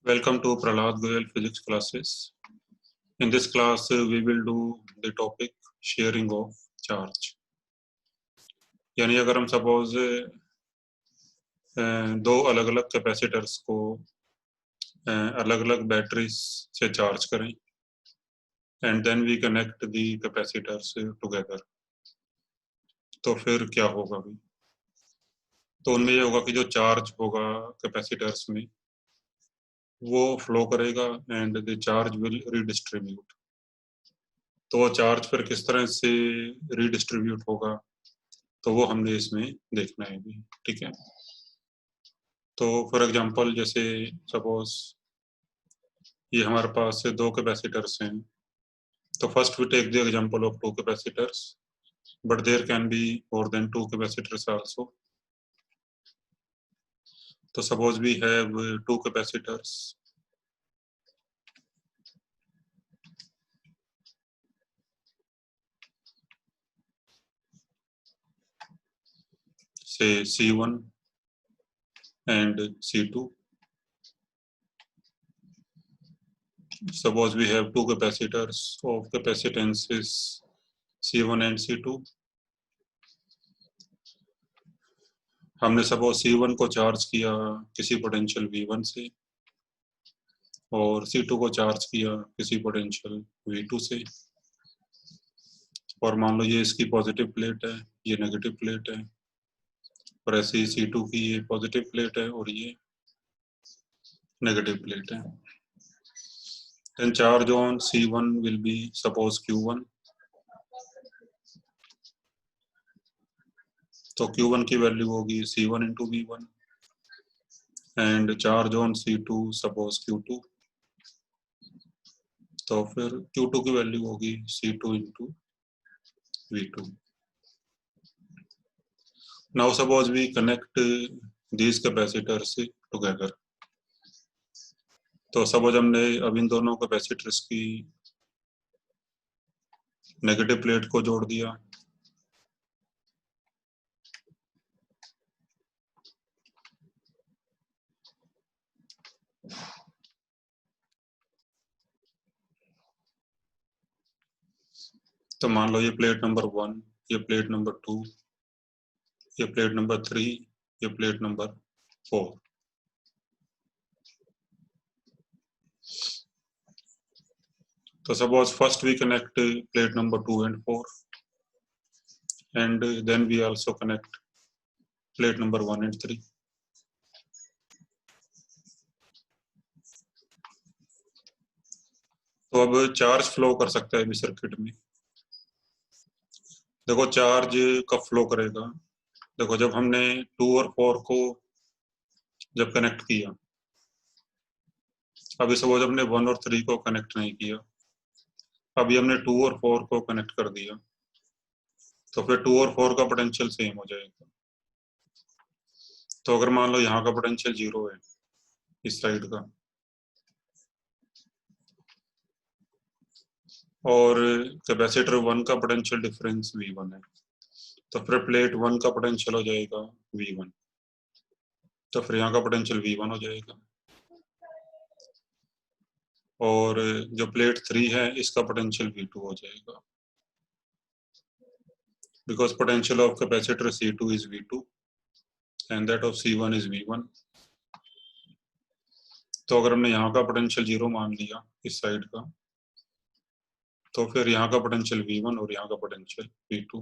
Welcome to Prahlad Goyal physics classes. In this class, we will do the topic sharing of charge. यानी अगर हम suppose दो अलग अलग कैपेसिटर्स को अलग अलग बैटरीज से चार्ज करें and then we connect the capacitors together, तो फिर क्या होगा भी? तो उनमें ये होगा कि जो चार्ज होगा कैपेसिटर्स में वो फ्लो करेगा and the charge will redistribute. तो वो चार्ज फिर किस तरह से रीडिस्ट्रीब्यूट होगा तो वो हमने इसमें देखना है भी। ठीक है, तो फॉर एग्जांपल जैसे सपोज ये हमारे पास दो कैपेसिटर्स हैं, तो first we take the example of two capacitors, but there can be more than two capacitors also. तो suppose we have two capacitors, say C1 and C2. Suppose we have two capacitors of capacitances C1 and C2. हमने suppose C1 को charge किया किसी potential V1 से और C2 को charge किया किसी पोटेंशियल V2 से, और मान लो ये इसकी पॉजिटिव प्लेट है, ये नेगेटिव प्लेट है, और ऐसे ही C2 की ये पॉजिटिव प्लेट है और ये नेगेटिव प्लेट है। Then charge on C1 will be suppose Q1, तो Q1 की वैल्यू होगी C1 into V1 and charge on C2 suppose Q2, तो फिर Q2 की वैल्यू होगी C2 into V2. Now suppose we connect these capacitors together. तो suppose हमने अब इन दोनों कैपेसिटर्स की नेगेटिव प्लेट को जोड़ दिया, तो मान लो ये प्लेट नंबर 1, ये प्लेट नंबर 2, ये प्लेट नंबर 3, ये प्लेट नंबर 4। तो suppose first we connect plate number 2 and 4 and then we also connect plate number 1 and 3. तो अब चार्ज फ्लो कर सकता है इस सर्किट में। देखो चार्ज कब फ्लो करेगा, देखो जब हमने 2 और 4 को जब कनेक्ट किया, अभी सपोज हमने 1 और 3 को कनेक्ट नहीं किया, अभी हमने 2 और 4 को कनेक्ट कर दिया, तो फिर 2 और 4 का पोटेंशियल सेम हो जाएगा। तो अगर मान लो यहाँ का पोटेंशियल 0 है इस साइड का, और कैपेसिटर 1 का पोटेंशियल डिफरेंस V1 है, तो फिर प्लेट 1 का पोटेंशियल हो जाएगा V1, तो फिर यहाँ का पोटेंशियल V1 हो जाएगा, और जो प्लेट 3 है इसका पोटेंशियल V2 हो जाएगा, because potential of capacitor C2 is V2 and that of C1 is V1। तो अगर हमने यहाँ का पोटेंशियल 0 मान लिया इस साइड का, तो फिर यहाँ का पोटेंशियल V1 और यहाँ का potential V2।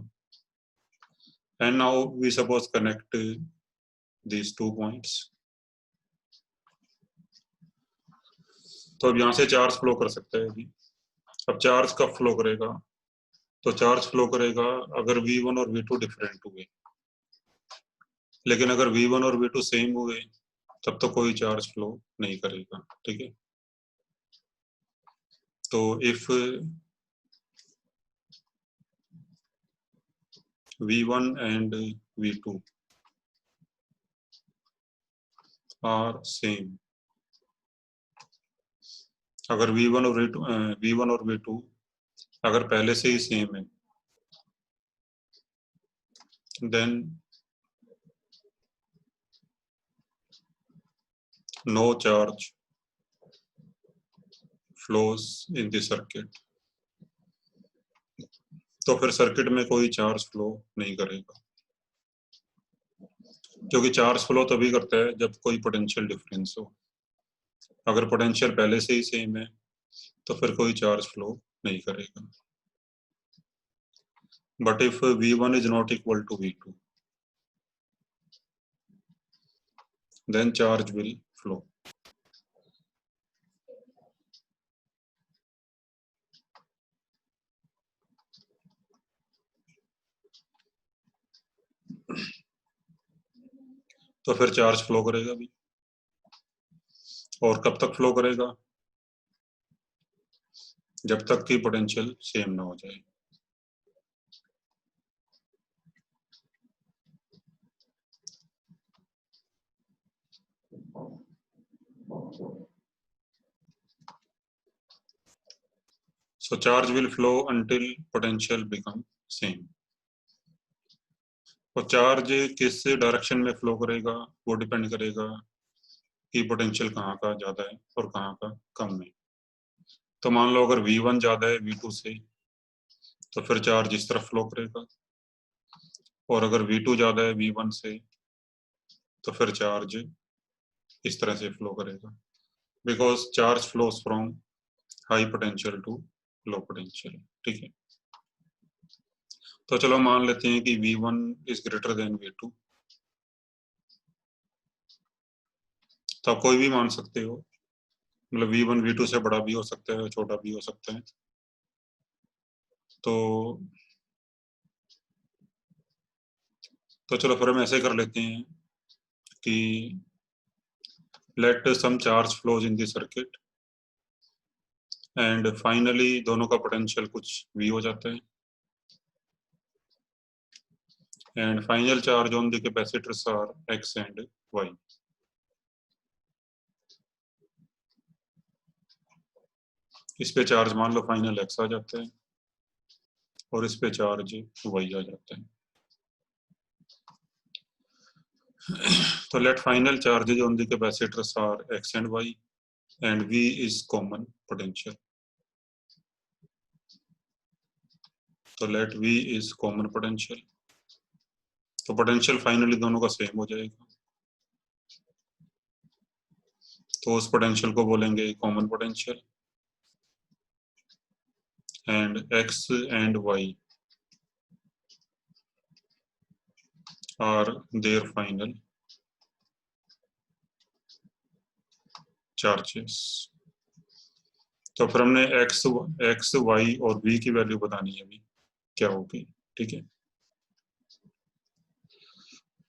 And now we suppose connect these 2 points। तो अब यहाँ से चार्ज फ्लो कर सकता है अभी। अब चार्ज कब फ्लो करेगा, तो चार्ज फ्लो करेगा अगर V1 और V2 डिफरेंट हुए, लेकिन अगर V1 और V2 सेम हुए तब तो कोई चार्ज फ्लो नहीं करेगा। ठीक है, तो if V1 and V2 are same, अगर V1 और V2 अगर पहले से ही सेम है, then no charge flows in the circuit, तो फिर सर्किट में कोई चार्ज फ्लो नहीं करेगा, क्योंकि चार्ज फ्लो तभी करता है जब कोई पोटेंशियल डिफरेंस हो। अगर पोटेंशियल पहले से ही सेम है तो फिर कोई चार्ज फ्लो नहीं करेगा। But if V1 is not equal to V2, then charge will flow. तो फिर चार्ज फ्लो करेगा भी, और कब तक फ्लो करेगा? जब तक कि पोटेंशियल सेम ना हो जाए। So charge will flow until potential become same. और चार्ज किस डायरेक्शन में फ्लो करेगा वो डिपेंड करेगा कि पोटेंशियल कहाँ का ज्यादा है और कहाँ का कम है। तो मान लो अगर V1 ज्यादा है V2 से, तो फिर चार्ज इस तरफ फ्लो करेगा, और अगर V2 ज्यादा है V1 से, तो फिर चार्ज इस तरह से फ्लो करेगा, because charge flows from high potential to low potential. ठीक है, तो चलो मान लेते हैं कि V1 is greater than V2। तो आप कोई भी मान सकते हो, मतलब V1 V2 से बड़ा भी हो सकता है, छोटा भी हो सकता है। तो चलो फिर हम ऐसे कर लेते हैं कि let some charge flows in the circuit and finally दोनों का पोटेंशियल कुछ V हो जाता है, and final charge on the capacitors are X and Y। इस पे चार्ज मान लो फाइनल X आ जाता है और इस पे चार्ज Y आ जाता है। तो let final charges on the capacitors are X and Y and V is common potential. तो let V is common potential, तो पोटेंशियल फाइनली दोनों का सेम हो जाएगा, तो उस पोटेंशियल को बोलेंगे common potential, and X and Y are their final charges। तो फिर हमने X, Y और V की वैल्यू बतानी है अभी क्या होगी। ठीक है,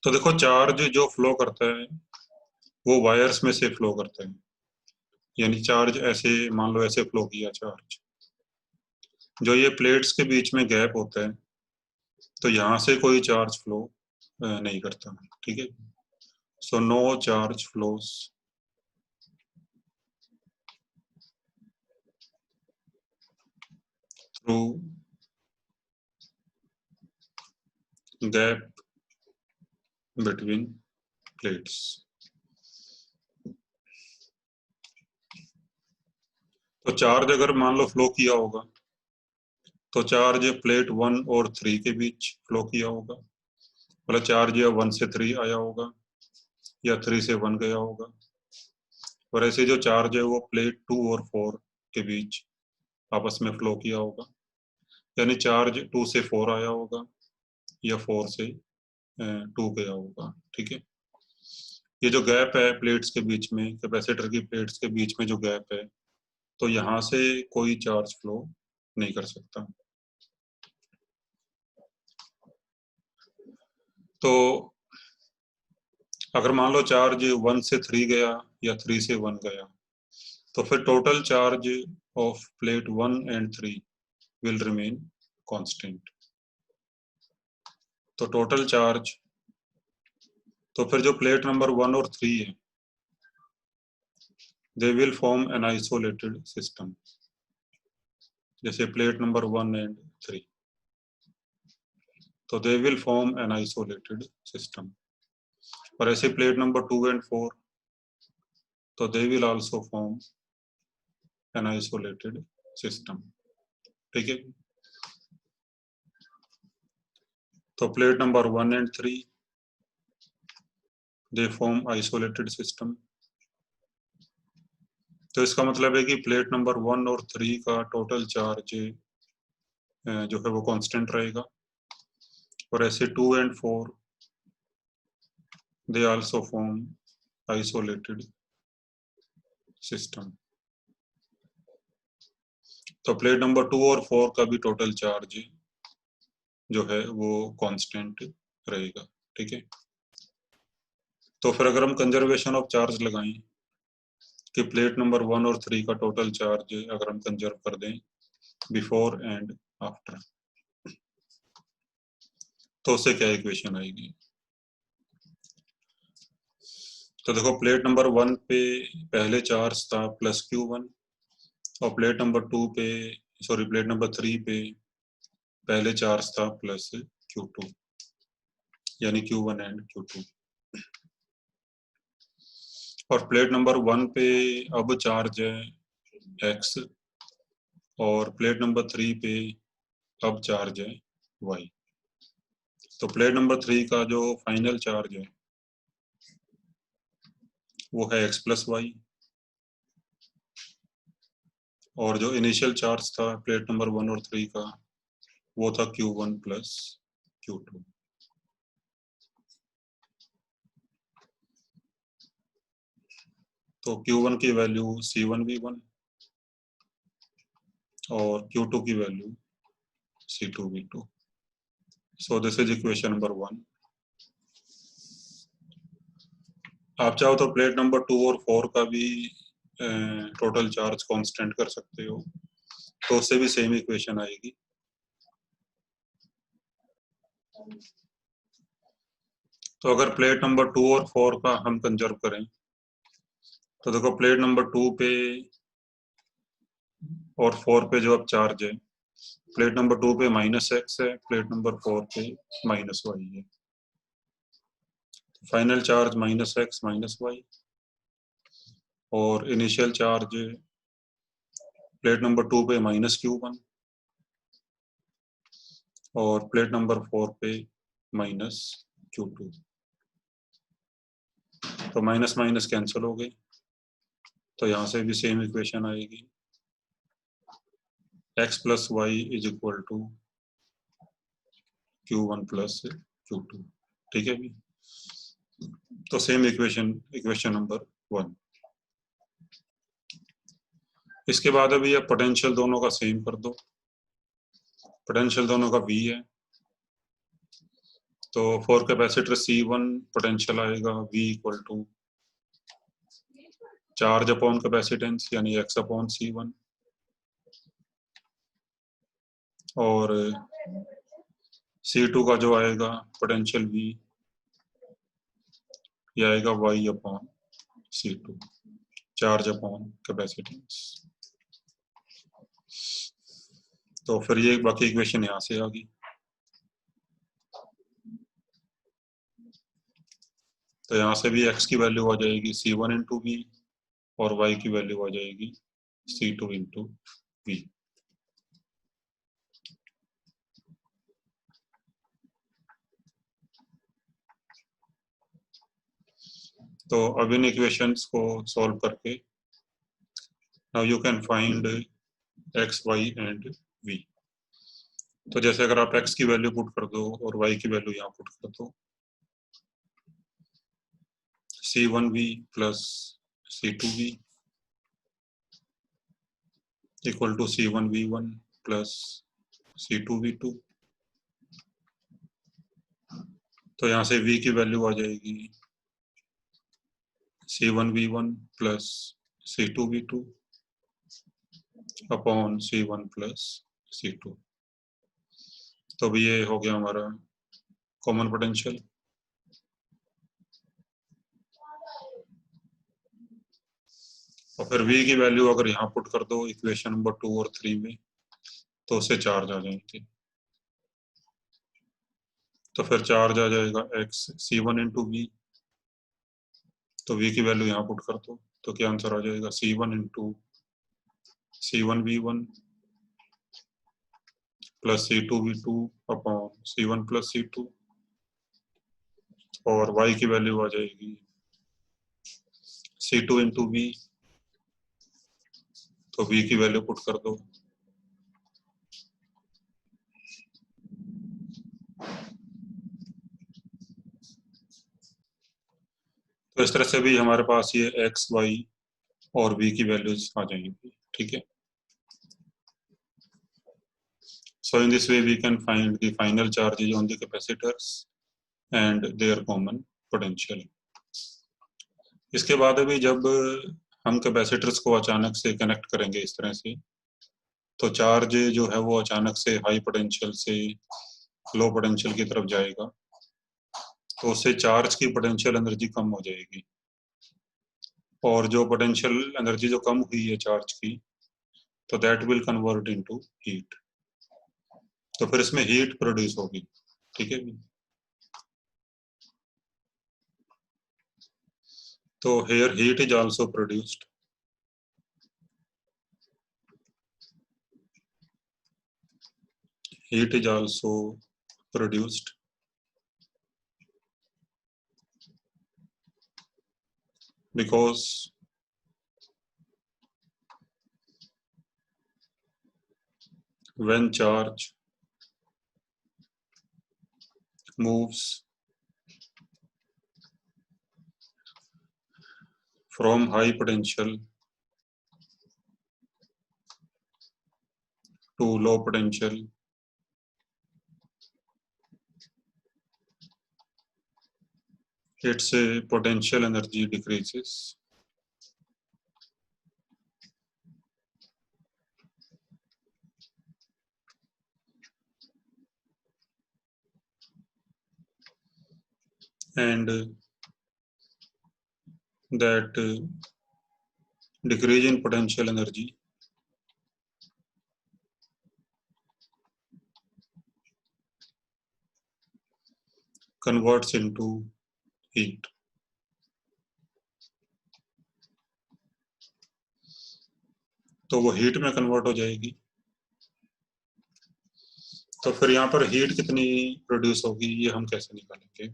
तो देखो चार्ज जो फ्लो करता है वो वायर्स में से फ्लो करता है, यानी चार्ज ऐसे मान लो ऐसे फ्लो किया चार्ज, जो ये प्लेट्स के बीच में गैप होता है तो यहाँ से कोई चार्ज फ्लो नहीं करता। ठीक है, so no charge flows through gap between plates. तो चार्ज अगर मान लो फ्लो किया होगा तो चार्ज प्लेट 1 और 3 के बीच फ्लो किया होगा, मतलब चार्ज या 1 से 3 आया होगा या 3 से 1 गया होगा, और ऐसे जो चार्ज है वो प्लेट 2 और 4 के बीच आपस में फ्लो किया होगा, यानी चार्ज 2 से 4 आया होगा या 4 से 2 गया होगा। ठीक है, ये जो गैप है प्लेट्स के बीच में, कैपेसिटर की प्लेट्स के बीच में जो गैप है, तो यहाँ से कोई चार्ज फ्लो नहीं कर सकता। तो अगर मान लो चार्ज 1 से 3 गया या 3 से 1 गया, तो फिर total charge of plate 1 and 3 will remain constant. तो टोटल चार्ज, तो फिर जो प्लेट नंबर 1 और 3 है they will form an isolated system, जैसे प्लेट नंबर 1 एंड 3, तो they will form an isolated system. और ऐसे प्लेट नंबर 2 एंड 4, तो they will also form an isolated system. ठीक है, तो plate number 1 and 3 they form isolated system. तो इसका मतलब है कि प्लेट नंबर 1 और 3 का टोटल चार्ज जो है वो कांस्टेंट रहेगा, और ऐसे 2 and 4 they also form isolated system. तो प्लेट नंबर 2 और 4 का भी टोटल चार्ज जो है वो कांस्टेंट रहेगा। ठीक है, तो फिर अगर हम कंजर्वेशन ऑफ चार्ज लगाएं कि प्लेट नंबर 1 और 3 का टोटल चार्ज अगर हम कंजर्व कर दें बिफोर एंड आफ्टर, तो उससे क्या इक्वेशन आएगी। तो देखो, प्लेट नंबर 1 पे पहले चार्ज था +Q1, और प्लेट नंबर 2 पे, सॉरी, प्लेट नंबर 3 पे पहले चार्ज था +Q2, यानी Q1 एंड Q2। और प्लेट नंबर 1 पे अब चार्ज है X, और प्लेट नंबर 3 पे अब चार्ज है Y। तो प्लेट नंबर 3 का जो फाइनल चार्ज है वो है X+Y, और जो इनिशियल चार्ज था प्लेट नंबर 1 और 3 का वो था Q1 + Q2। तो Q1 की वैल्यू C1V1 और Q2 की value C2V2। So this is equation number 1। आप चाहो तो प्लेट नंबर 2 और 4 का भी टोटल चार्ज कांस्टेंट कर सकते हो, तो उससे भी सेम इक्वेशन आएगी। तो अगर प्लेट नंबर 2 और 4 का हम कंजर्व करें, तो देखो, प्लेट नंबर 2 पे और 4 पे जो अब चार्ज है, प्लेट नंबर 2 पे -X है, प्लेट नंबर 4 पे -Y है। फाइनल चार्ज -X -Y, और इनिशियल चार्ज प्लेट नंबर 2 पे -Q1 और प्लेट नंबर 4 पे -Q2। तो माइनस माइनस कैंसिल हो गए, तो यहाँ से भी सेम इक्वेशन आएगी, X+Y = Q1 + Q2। ठीक है भी, तो सेम इक्वेशन नंबर 1। इसके बाद अभी अब पोटेंशियल दोनों का सेम कर दो। पोटेंशियल दोनों का V है, तो फॉर कैपेसिटर C1 पोटेंशियल आएगा V = चार्ज अपॉन कैपेसिटेंस, यानी X/C1, और C2 का जो आएगा पोटेंशियल V, ये आएगा Y/C2, चार्ज अपॉन कैपेसिटेंस। तो फिर ये बाकी इक्वेशन यहाँ से आ गई। तो यहाँ से भी X की वैल्यू आ जाएगी C1 × V, और Y की वैल्यू आ जाएगी C2 × V। तो अब इन इक्वेशंस को सॉल्व करके now you can find X, Y and V। तो जैसे अगर आप X की वैल्यू पुट कर दो और Y की वैल्यू यहाँ पुट कर दो, C1V + C2V = C1V1 + C2V2। तो यहाँ से V की वैल्यू आ जाएगी C1V1 + C2V2 upon C1 + C2। तो भी ये हो गया हमारा कॉमन पोटेंशियल। और फिर V की वैल्यू अगर यहाँ पुट कर दो इक्वेशन नंबर 2 और 3 में, तो उससे चार्ज आ जाएंगे। तो फिर चार्ज आ जाएगा X C1 × V। तो V की वैल्यू यहाँ पुट कर दो, तो क्या आंसर आ जाएगा C1 × C1V1 plus C2V2 upon C1 plus C2, और y की वैल्यू आ जाएगी C2 इंटू V, तो V की वैल्यू पुट कर दो। तो इस तरह से भी हमारे पास ये x, y और v की वैल्यूज आ जाएंगी, ठीक है। So in this way we can find the final charges on the capacitors and their common potential. इसके बाद अभी जब हम कैपेसिटर्स को अचानक से कनेक्ट करेंगे इस तरह से, तो चार्ज जो है वो अचानक से हाई पोटेंशियल से लो पोटेंशियल की तरफ जाएगा, तो उससे चार्ज की पोटेंशियल एनर्जी कम हो जाएगी, और जो पोटेंशियल एनर्जी जो कम हुई है चार्ज की, तो that will convert into heat, तो फिर इसमें हीट प्रोड्यूस होगी, ठीक है। तो here heat is also produced. Heat is also produced because when charge moves from high potential to low potential, its potential energy decreases. And that decrease in potential energy converts into heat. तो वो heat में convert हो जाएगी। तो फिर यहाँ पर heat कितनी प्रोड्यूस होगी ये हम कैसे निकालेंगे?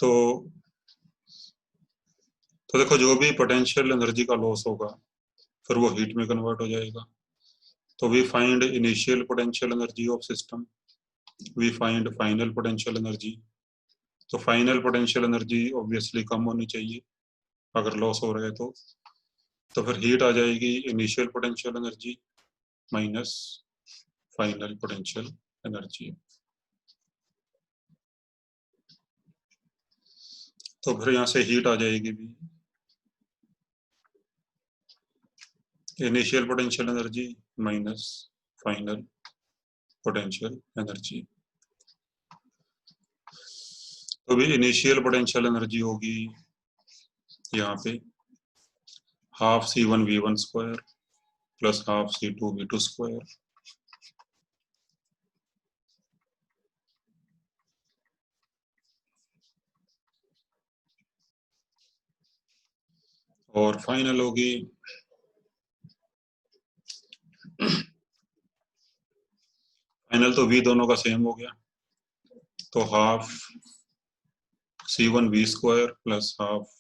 तो देखो, जो भी पोटेंशियल एनर्जी का लॉस होगा फिर वो हीट में कन्वर्ट हो जाएगा। तो we find initial potential energy of system, we find final potential energy. तो फाइनल पोटेंशियल एनर्जी ऑब्वियसली कम होनी चाहिए अगर लॉस हो रहा है तो फिर हीट आ जाएगी initial potential energy minus final potential energy. तो फिर यहाँ से हीट आ जाएगी भी initial potential energy minus final potential energy. तो भी इनिशियल पोटेंशियल एनर्जी होगी यहाँ पे half C1V1 square plus half C2V2 square, और फाइनल होगी फाइनल तो V दोनों का सेम हो गया, तो half C1V square plus half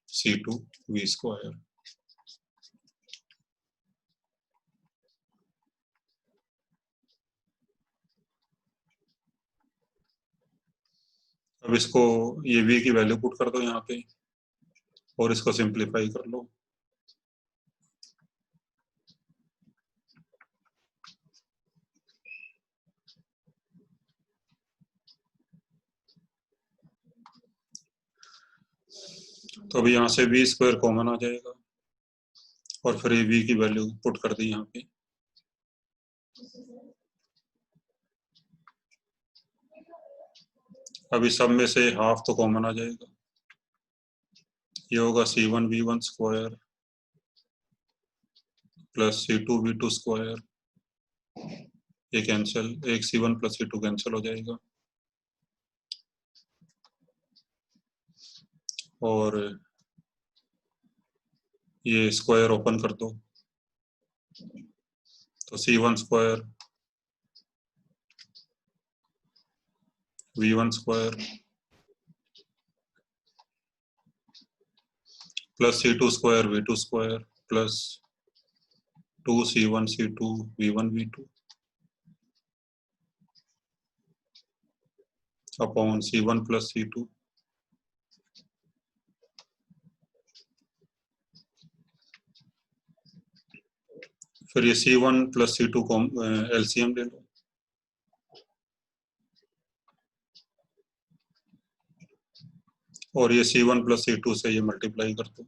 C2V square. अब इसको ये V की वैल्यू पुट कर दो यहाँ पे और इसको सिंप्लीफाई कर लो। तो अभी यहाँ से V स्क्वायर कॉमन आ जाएगा और फिर ये V की वैल्यू पुट कर दी यहाँ पे। अभी सब में से हाफ तो कॉमन आ जाएगा, ये होगा C1V1 square plus C2V2 square, ये कैंसिल, एक C1 प्लस C2 कैंसिल हो जाएगा, और ये स्क्वायर ओपन कर दो, तो C1 square V1 square plus C2 square V2 square plus 2C1 C2 V1 V2 upon C1 plus C2। फिर ये C1 प्लस C2 को LCM ले लो, और ये C1 प्लस C2 से ये मल्टीप्लाई कर दो।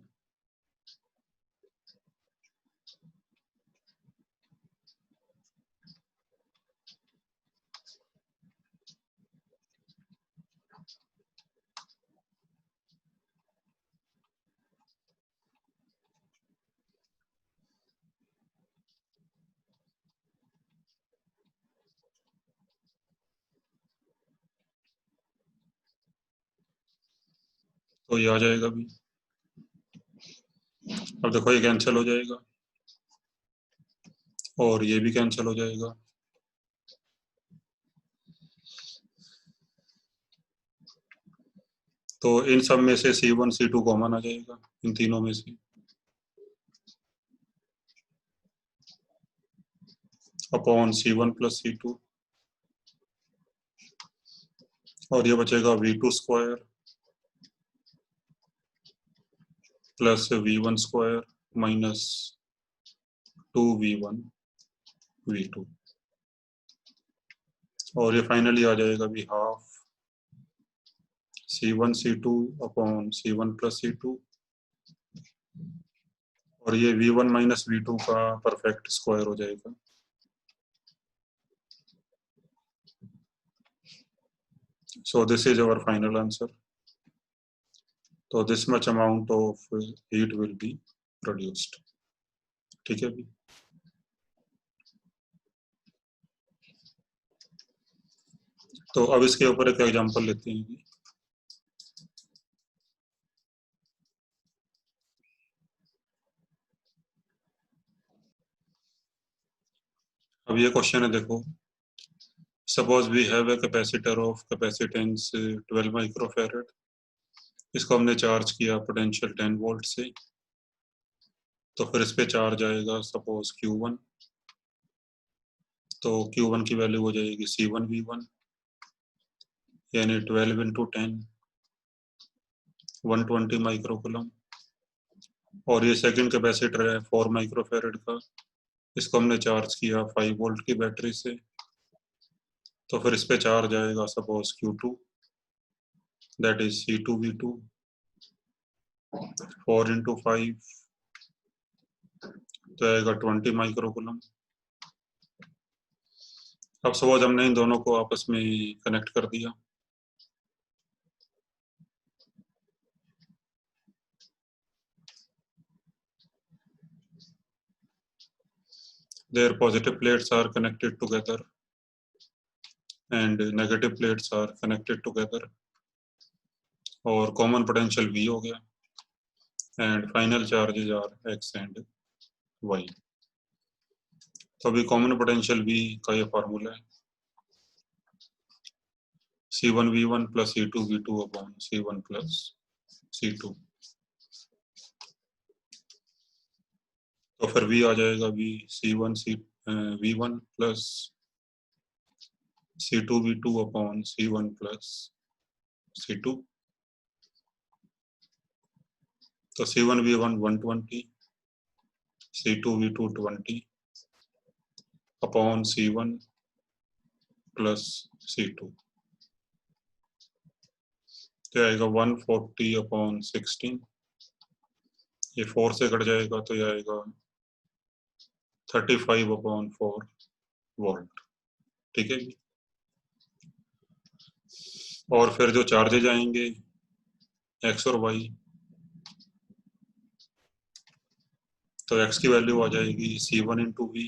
तो ये आ जाएगा भी। अब देखो ये कैंसिल हो जाएगा और ये भी कैंसिल हो जाएगा। तो इन सब में से C1 C2 कॉमन आ जाएगा, इन तीनों में से, अपॉन C1 प्लस C2, और ये बचेगा V2 square plus V1 square minus 2V1 V2, और ये फाइनली आ जाएगा भी half C1 C2 upon C1 plus C2, और ये V1 माइनस V2 का परफेक्ट स्क्वायर हो जाएगा। So this is our final answer. So this much amount of heat will be produced. ठीक है भी। तो अब इसके ऊपर एक एग्जांपल लेते हैं। अब ये क्वेश्चन है, देखो, suppose we have a capacitor of capacitance 12 microfarad, इसको हमने चार्ज किया पोटेंशियल 10 वोल्ट से, तो फिर इस पे चार्ज आएगा सपोज Q1, तो Q1 की वैल्यू हो जाएगी C1 V1, यानी 12 इंटू 10 120 माइक्रोकूलम, और ये सेकंड कैपेसिटर है 4 माइक्रोफैरड का, इसको हमने चार्ज किया 5 वोल्ट की बैटरी से, तो फिर इस पे चार्ज आएगा suppose Q2, that is C2 V2, 4 into 5 तो आएगा 20 माइक्रोकूलम। अब सपोज हमने इन दोनों को आपस में कनेक्ट कर दिया, their positive plates are connected together and negative plates are connected together, और कॉमन पोटेंशियल V हो गया, and final charges are X and Y। तो अभी कॉमन पोटेंशियल V का ये फार्मूला है, C1 V1 plus C2 V2 upon C1 plus C2, तो फिर V आ जाएगा V1 plus C2 V2 upon C1 plus C2, तो C1 V1 120, C2 V2 20 upon C1 plus C2, तो आएगा 140 अपॉन 16, ये 4 से कट जाएगा तो ये आएगा 35 अपॉन 4 वोल्ट। ठीक है जी। और फिर जो चार्जेज आएंगे X और Y, तो X की वैल्यू आ जाएगी C1 into V,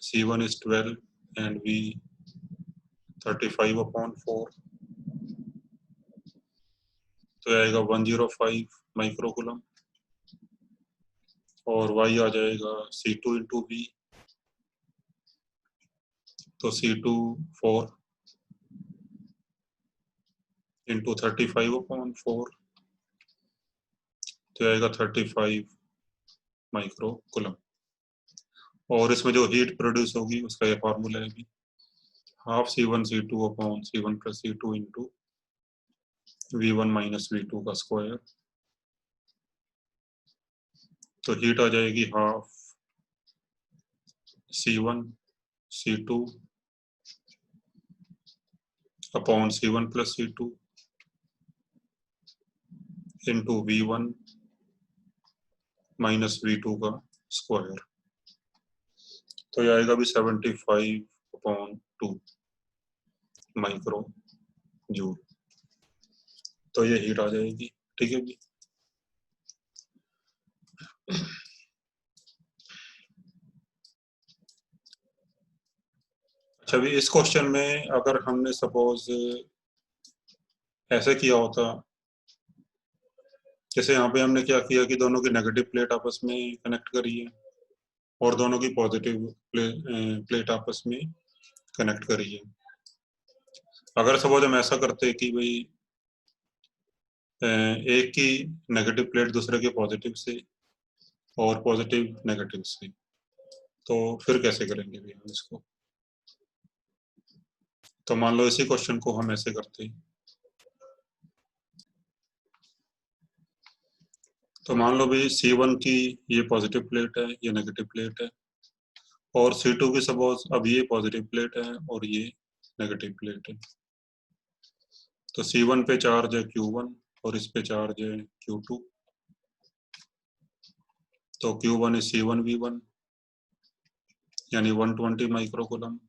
C1 is 12 and V 35 upon 4, तो आएगा 105 माइक्रोकूलम, और y आ जाएगा C2 इंटू वी, तो C2 4 इंटू 35/4, तो आएगा 35 माइक्रो कूलम। और इसमें जो हीट प्रोड्यूस होगी उसका ये फार्मूला है भी, half C1 plus C2 into V1 minus V2 का स्क्वायर। तो हीट आ जाएगी half C1 C2 upon C1 plus C2 into V1 minus V2 का स्क्वायर। तो ये आएगा भी 75/2 माइक्रो जूल। तो ये हीट आ जाएगी, ठीक है जी। अच्छा, अभी इस क्वेश्चन में अगर हमने सपोज ऐसे किया होता, जैसे यहाँ पे हमने क्या किया कि दोनों की नेगेटिव प्लेट आपस में कनेक्ट करी है और दोनों की पॉजिटिव प्लेट आपस में कनेक्ट करी है। अगर सपोज हम ऐसा करते कि भाई एक की नेगेटिव प्लेट दूसरे के पॉजिटिव से और पॉजिटिव नेगेटिव से, तो फिर कैसे करेंगे भी हम इसको? तो मान लो इसी क्वेश्चन को हम ऐसे करते हैं, तो मान लो भाई C1 की ये पॉजिटिव प्लेट है, ये नेगेटिव प्लेट है, और C2 की सपोज अब ये पॉजिटिव प्लेट है और ये नेगेटिव प्लेट है। तो C1 पे चार्ज है Q1 और इस पे चार्ज है Q2। तो Q1 इज C1V1 यानी 120 माइक्रोकूलम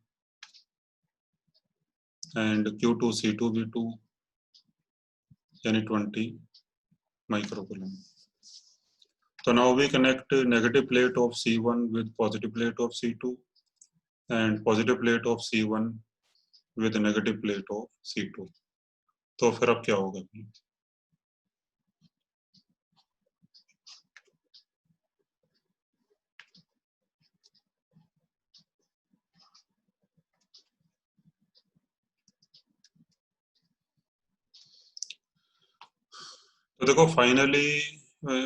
एंड Q2 C2V2 यानी 20 microcoulomb. So now we connect negative plate of C1 with positive plate of C2 and positive plate of C1 with negative plate of C2। तो फिर अब क्या होगा? तो देखो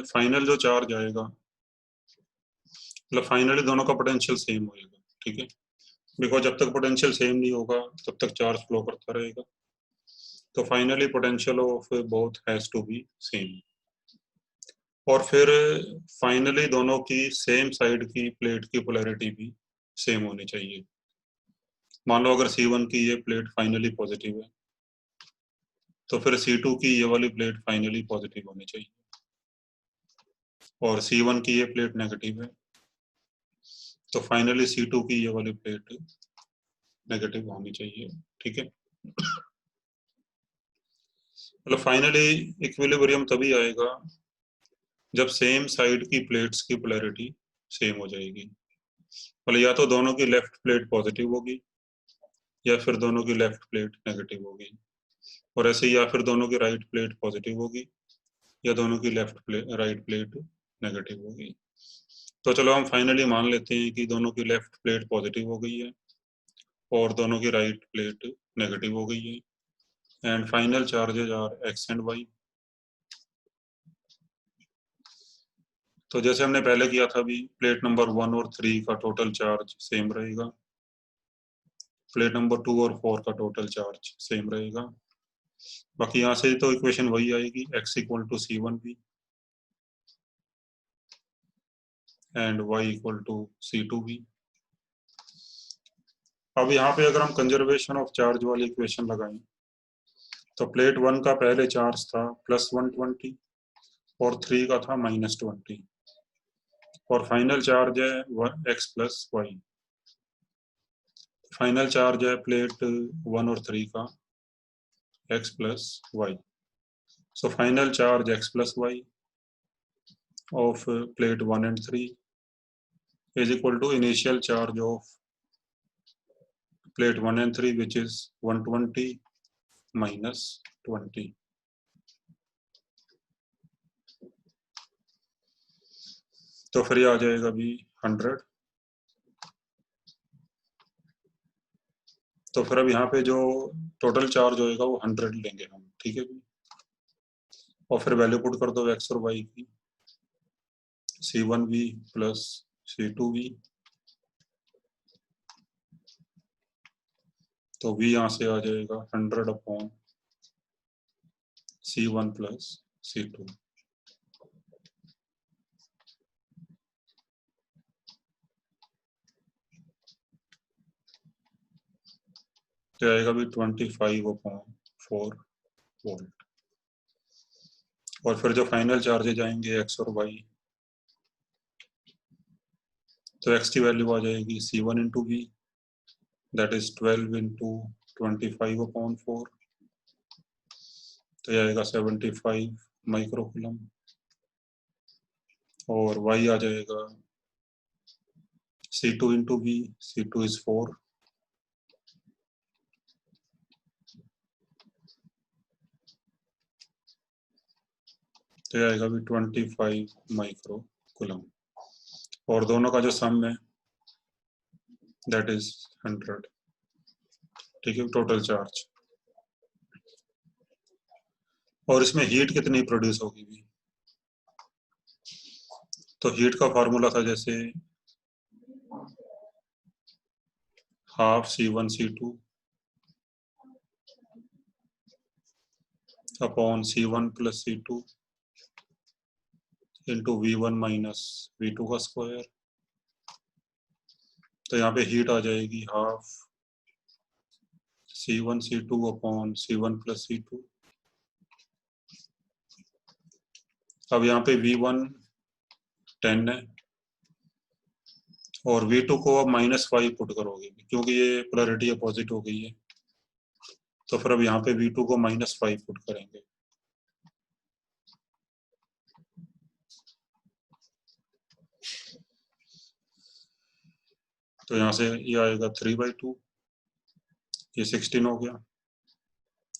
final जो चार्ज आएगा, मतलब फाइनली दोनों का पोटेंशियल सेम होएगा, ठीक है। बिकॉज जब तक पोटेंशियल सेम नहीं होगा तब तक चार्ज फ्लो करता रहेगा। तो finally potential of both has to be same. और फिर फाइनली दोनों की सेम साइड की प्लेट की पोलैरिटी भी सेम होनी चाहिए। मान लो अगर C1 की ये प्लेट फाइनली पॉजिटिव है तो फिर C2 की ये वाली प्लेट फाइनली पॉजिटिव होनी चाहिए, और C1 की ये प्लेट नेगेटिव है तो फाइनली C2 की ये वाली प्लेट नेगेटिव होनी चाहिए, ठीक है। मतलब फाइनली इक्विलिब्रियम तभी आएगा जब सेम साइड की प्लेट्स की पोलैरिटी सेम हो जाएगी। मतलब या तो दोनों की लेफ्ट प्लेट पॉजिटिव होगी या फिर दोनों की लेफ्ट प्लेट नेगेटिव होगी, और ऐसे या फिर दोनों की राइट प्लेट पॉजिटिव होगी या दोनों की राइट प्लेट नेगेटिव होगी। तो चलो हम फाइनली मान लेते हैं कि दोनों की लेफ्ट प्लेट पॉजिटिव हो गई है और दोनों की राइट प्लेट नेगेटिव हो गई है and final charges are X and Y. तो जैसे हमने पहले किया था भी, प्लेट नंबर 1 और 3 का टोटल चार्ज सेम रहेगा, प्लेट नंबर 2 और 4 का टोटल चार्ज सेम रहेगा। बाकी यहाँ से तो इक्वेशन वही आएगी, x equal to C1V and y equal to C2V। अब यहाँ पे अगर हम कंजर्वेशन ऑफ चार्ज वाली इक्वेशन लगाएं तो प्लेट 1 का पहले चार्ज था +120 और 3 का था -20, और फाइनल चार्ज है x plus y. Final charge है प्लेट 1 और 3 का x plus y. So final charge x plus y of plate 1 and 3 is equal to initial charge of plate 1 and 3, which is 120 minus 20। तो फिर ये आ जाएगा भी 100। तो फिर अब यहाँ पे जो टोटल चार्ज होएगा वो 100 लेंगे हम, ठीक है भी। और फिर वैल्यू पुट कर दो एक्स और वाई की, C1V प्लस C2V। तो V यहाँ से आ जाएगा 100/C1 प्लस C2। तो आएगा भी 25/4 वोल्ट। और फिर जो फाइनल चार्जेज आएंगे एक्स और वाई, तो एक्स की वैल्यू आ जाएगी C1 × V, दैट इज 12 × 25/4। तो ये आएगा 75 माइक्रोकूलम। और वाई आ जाएगा C2 × V, C2 इज 4। तो ये आएगा भी 25 माइक्रोकूलम। और दोनों का जो सम है दैट इज 100, ठीक है, टोटल चार्ज। और इसमें हीट कितनी प्रोड्यूस होगी भी, तो हीट का फार्मूला था जैसे half C1 C2 upon C1 plus C2 into V1 minus V2 का स्क्वायर। तो यहाँ पे हीट आ जाएगी half C1 C2 upon C1 plus C2। अब यहाँ पे V1 10 है और V2 को अब -5 पुट करोगे क्योंकि ये पोलैरिटी अपोजिट हो गई है। तो फिर अब यहाँ पे V2 को -5 पुट करेंगे। तो यहाँ से ये आएगा 3/2, ये 16 हो गया,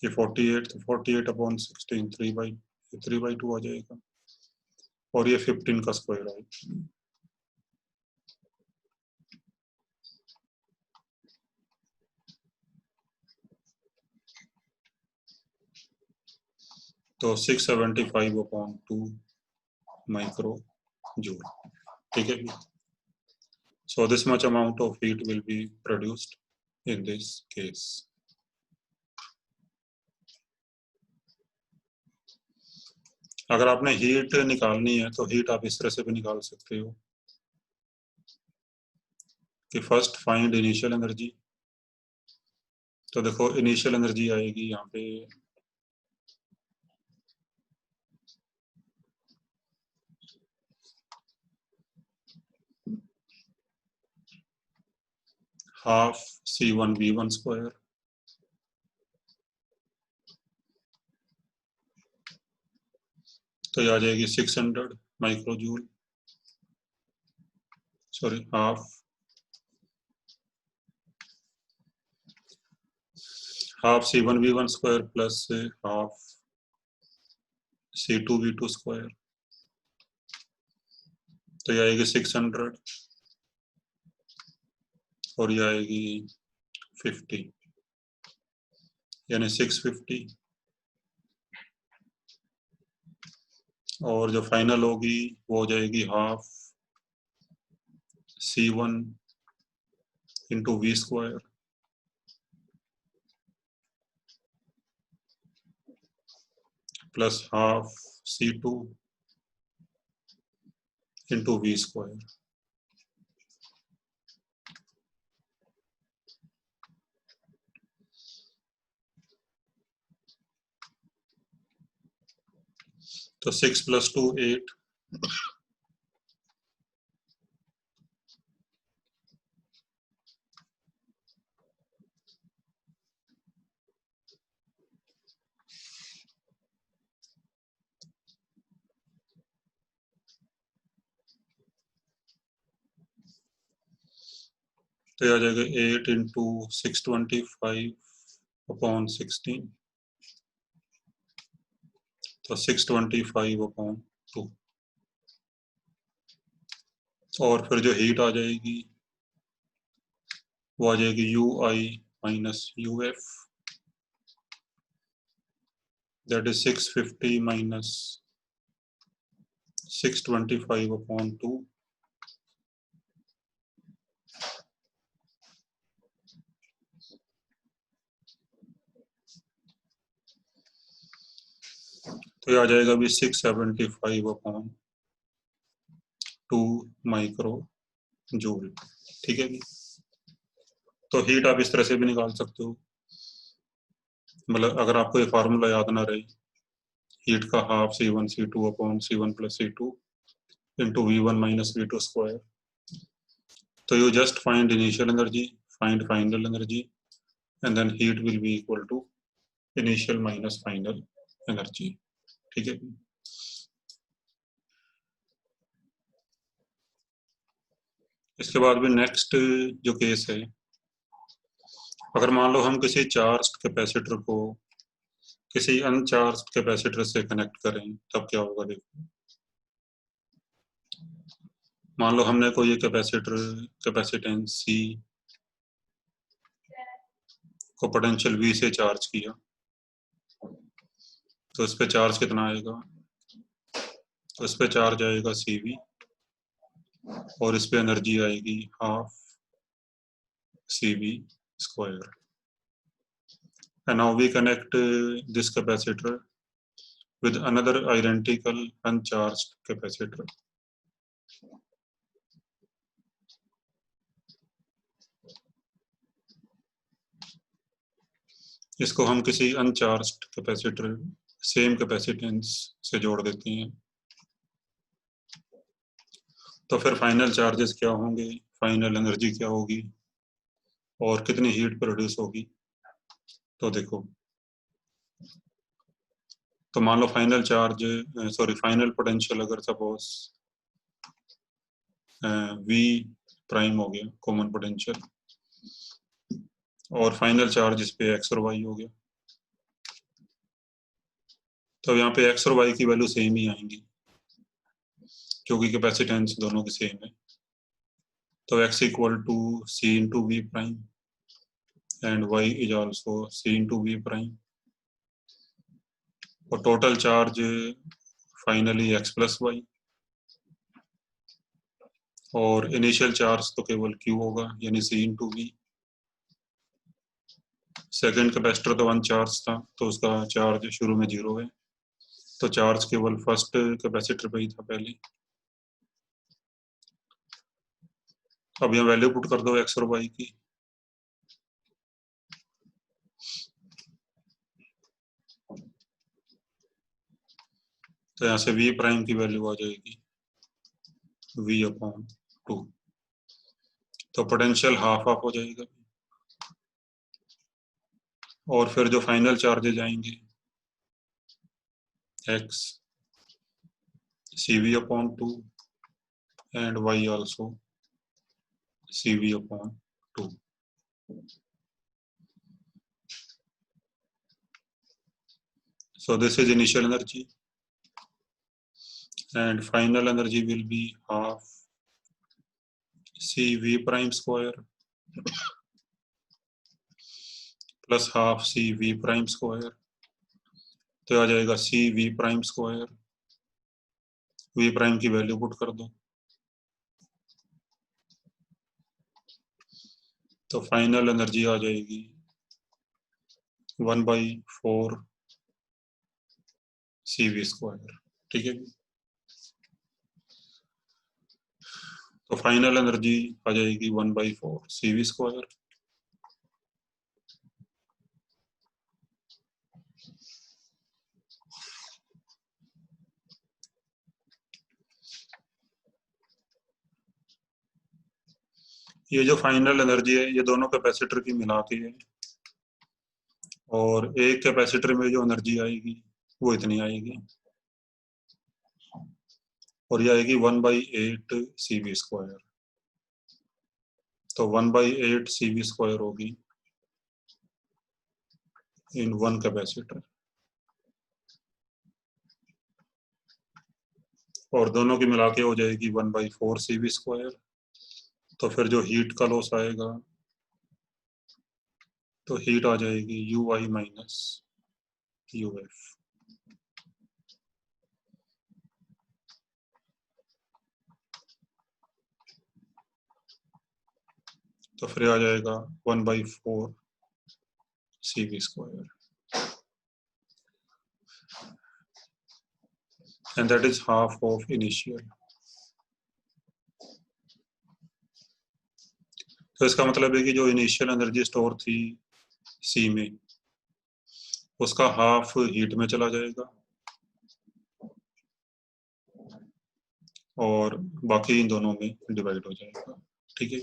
ये 48, तो 48/16 3/2 आ जाएगा। और ये 15 का स्क्वायर आएगा। तो 675/2 माइक्रो जूल, ठीक है। So this much amount of heat will be produced in this case. अगर आपने हीट निकालनी है तो हीट आप इस तरह से भी निकाल सकते हो कि फर्स्ट फाइंड इनिशियल एनर्जी। तो देखो इनिशियल एनर्जी आएगी यहाँ पे हाफ C1V1 स्क्वायर, तो ये आ जाएगी 600 micro joule, sorry half C1V1 square plus half C2V2 square. तो ये आएगी 600 और ये आएगी 50, यानी 650। और जो फाइनल होगी वो हो जाएगी half C1 × V square plus half C2 × V square. तो 6 + 2 8, तो आ जाएगा 8 × 625/16, तो 625/2। और फिर जो हीट आ जाएगी वो आ जाएगी you I minus U F, that is 650 minus 625/2। तो ये आ जाएगा अभी 675/2 माइक्रो जूल। ठीक है जी। तो हीट आप इस तरह से भी निकाल सकते हो, मतलब अगर आपको ये फार्मूला याद ना रहे, हीट का half C1 C2/C1 + C2 into V1 minus V2 square. तो you just find initial energy, find final energy, and then heat will be equal to initial minus final energy. ठीक है। इसके बाद भी नेक्स्ट जो केस है, अगर मान लो हम किसी चार्ज कैपेसिटर को किसी अनचार्ज कैपेसिटर से कनेक्ट करें, तब क्या होगा देखो। मान लो हमने कोई कैपेसिटर कैपेसिटेंस सी को पोटेंशियल V से चार्ज किया, तो इस पे चार्ज कितना आएगा, तो इस पे चार्ज आएगा CV, और इस पे एनर्जी आएगी half CV square. And now we connect this capacitor with another identical uncharged capacitor. इसको हम किसी अनचार्ज्ड कैपेसिटर सेम कैपेसिटेंस से जोड़ देते हैं। तो फिर फाइनल चार्जेस क्या होंगे, फाइनल एनर्जी क्या होगी, और कितनी हीट प्रोड्यूस होगी। तो देखो, तो मान लो फाइनल चार्ज फाइनल पोटेंशियल अगर सपोज V प्राइम हो गया कॉमन पोटेंशियल, और फाइनल चार्ज इस पे x और y हो गया, तो यहाँ पे x और y की वैल्यू सेम ही आएंगी क्योंकि कैपेसिटेंस दोनों की सेम है। तो x equal to C into V prime and y is also C into V prime, और total charge finally x plus Y, और इनिशियल चार्ज तो केवल q होगा यानी C into V. Second capacitor तो अनचार्ज था तो उसका चार्ज शुरू में 0 है, तो चार्ज केवल फर्स्ट कैपेसिटर पे ही था पहले। अब यहाँ वैल्यू पुट कर दो x और y की, तो यहाँ से v प्राइम की वैल्यू आ जाएगी V/2, तो पोटेंशियल हाफ हाफ हो जाएगा। और फिर जो फाइनल चार्जेज आएंगे x CV/2 and y also CV/2. So this is initial energy, and final energy will be half CV prime square plus half CV prime square, तो आ जाएगा CV prime square. V prime की value put कर दो, तो final energy आ जाएगी 1/4 CV square. ठीक है, तो फाइनल एनर्जी आ जाएगी 1/4 CV स्क्वायर। ये जो फाइनल एनर्जी है ये दोनों कैपेसिटर की मिला के है, और एक कैपेसिटर में जो एनर्जी आएगी वो इतनी आएगी, और ये आएगी 1/8 CV स्क्वायर। तो 1/8 CV स्क्वायर होगी इन वन कैपेसिटर, और दोनों की मिला के हो जाएगी 1/4 CV²। तो फिर जो हीट का लॉस आएगा, तो हीट आ जाएगी UI माइनस UF। तो फिर आ जाएगा 1/4 CV², and that is half of initial. तो इसका मतलब है कि जो इनिशियल एनर्जी स्टोर थी सी में, उसका हाफ हीट में चला जाएगा और बाकी इन दोनों में डिवाइड हो जाएगा। ठीक है।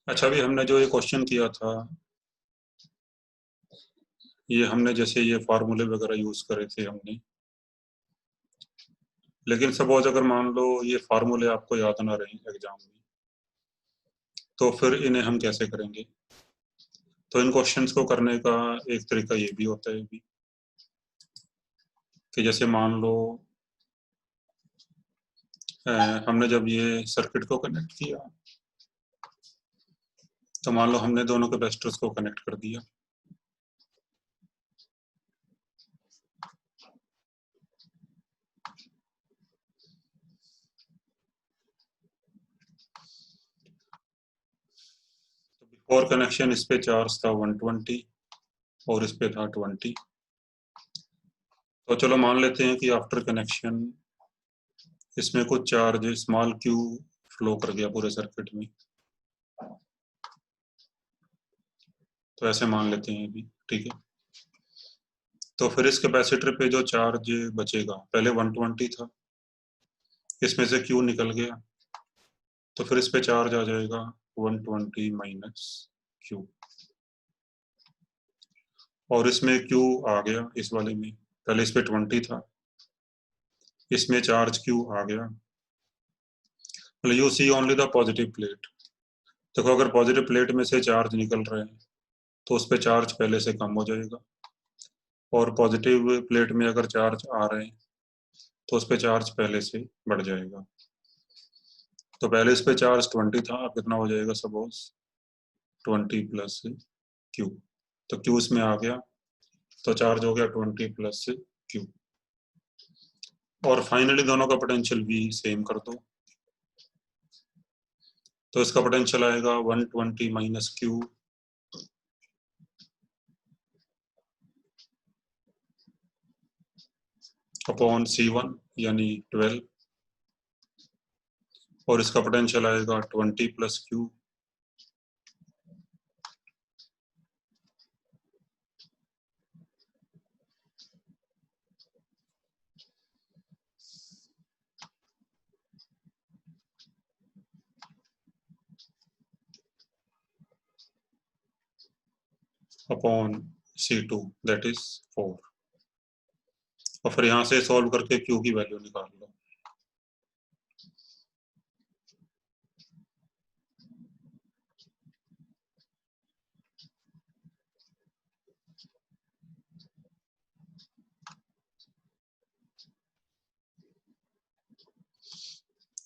अच्छा, अभी हमने जो ये क्वेश्चन किया था, ये हमने जैसे ये फार्मूले वगैरह यूज करे थे हमने, लेकिन सपोज अगर मान लो ये फार्मूले आपको याद ना रहे एग्जाम में, तो फिर इन्हें हम कैसे करेंगे? तो इन क्वेश्चंस को करने का एक तरीका ये भी होता है भी, कि जैसे मान लो अ, हमने जब ये सर्किट को कनेक्ट किया, तो मान लो हमने दोनों कैपेसिटर्स को कनेक्ट कर दिया। बिफोर कनेक्शन इस पे चार्ज था 120 और इस पे था 20। तो चलो मान लेते हैं कि आफ्टर कनेक्शन इसमें कुछ चार्ज स्मॉल क्यू फ्लो कर गया पूरे सर्किट में। तो ऐसे मान लेते हैं अभी, ठीक है। तो फिर इस कैपेसिटर पे जो चार्ज बचेगा, पहले 120 था, इसमें से क्यू निकल गया, तो फिर इस पे चार्ज आ जाएगा 120 माइनस क्यू। और इसमें क्यू आ गया इस वाले में, पहले इस पे 20 था, इसमें चार्ज क्यू आ गया। मतलब you see only the positive plate. देखो, अगर पॉजिटिव प्लेट में से चार्ज निकल रहे हैं तो उस पे चार्ज पहले से कम हो जाएगा, और पॉजिटिव प्लेट में अगर चार्ज आ रहे हैं तो उस पे चार्ज पहले से बढ़ जाएगा। तो पहले इस पे चार्ज 20 था, अब कितना हो जाएगा? Suppose 20 plus Q. तो क्यू इसमें आ गया, तो चार्ज हो गया 20 प्लस क्यू। और फाइनली दोनों का पोटेंशियल भी सेम कर दो, तो इसका पोटेंशियल आएगा 120 माइनस क्यू अपॉन C1 यानी 12, और इसका पोटेंशियल आएगा 20 plus Q upon C2 that is 4। और फिर यहाँ से सॉल्व करके क्यू की वैल्यू निकाल लो।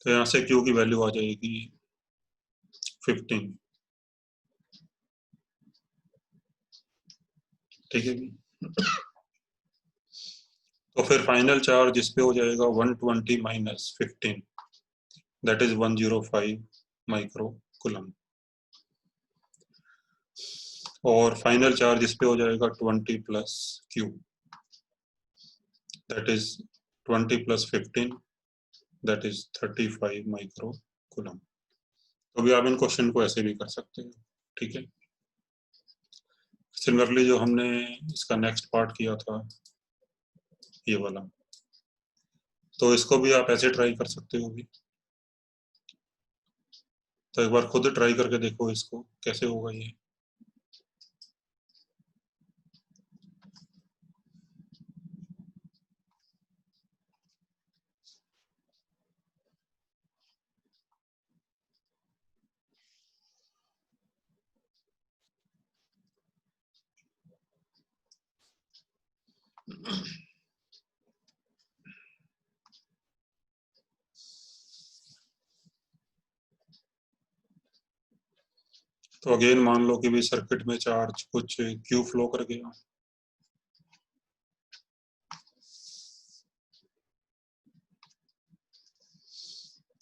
तो यहाँ से क्यू की वैल्यू आ जाएगी 15। ठीक है जी। तो फिर फाइनल चार्ज इस पे हो जाएगा 120 minus 15, that is 105 micro coulomb. और फाइनल चार्ज इस पे हो जाएगा 20 plus Q, that is 20 plus 15, that is 35 micro coulomb. तो भी आप इन क्वेश्चन को ऐसे भी कर सकते हो। ठीक है। सिमिलरली जो हमने इसका नेक्स्ट पार्ट किया था, ये वाला, तो इसको भी आप ऐसे ट्राई कर सकते हो भी। तो एक बार खुद ट्राई करके देखो इसको कैसे होगा ये। तो अगेन मान लो कि भी सर्किट में चार्ज कुछ क्यू फ्लो कर गया,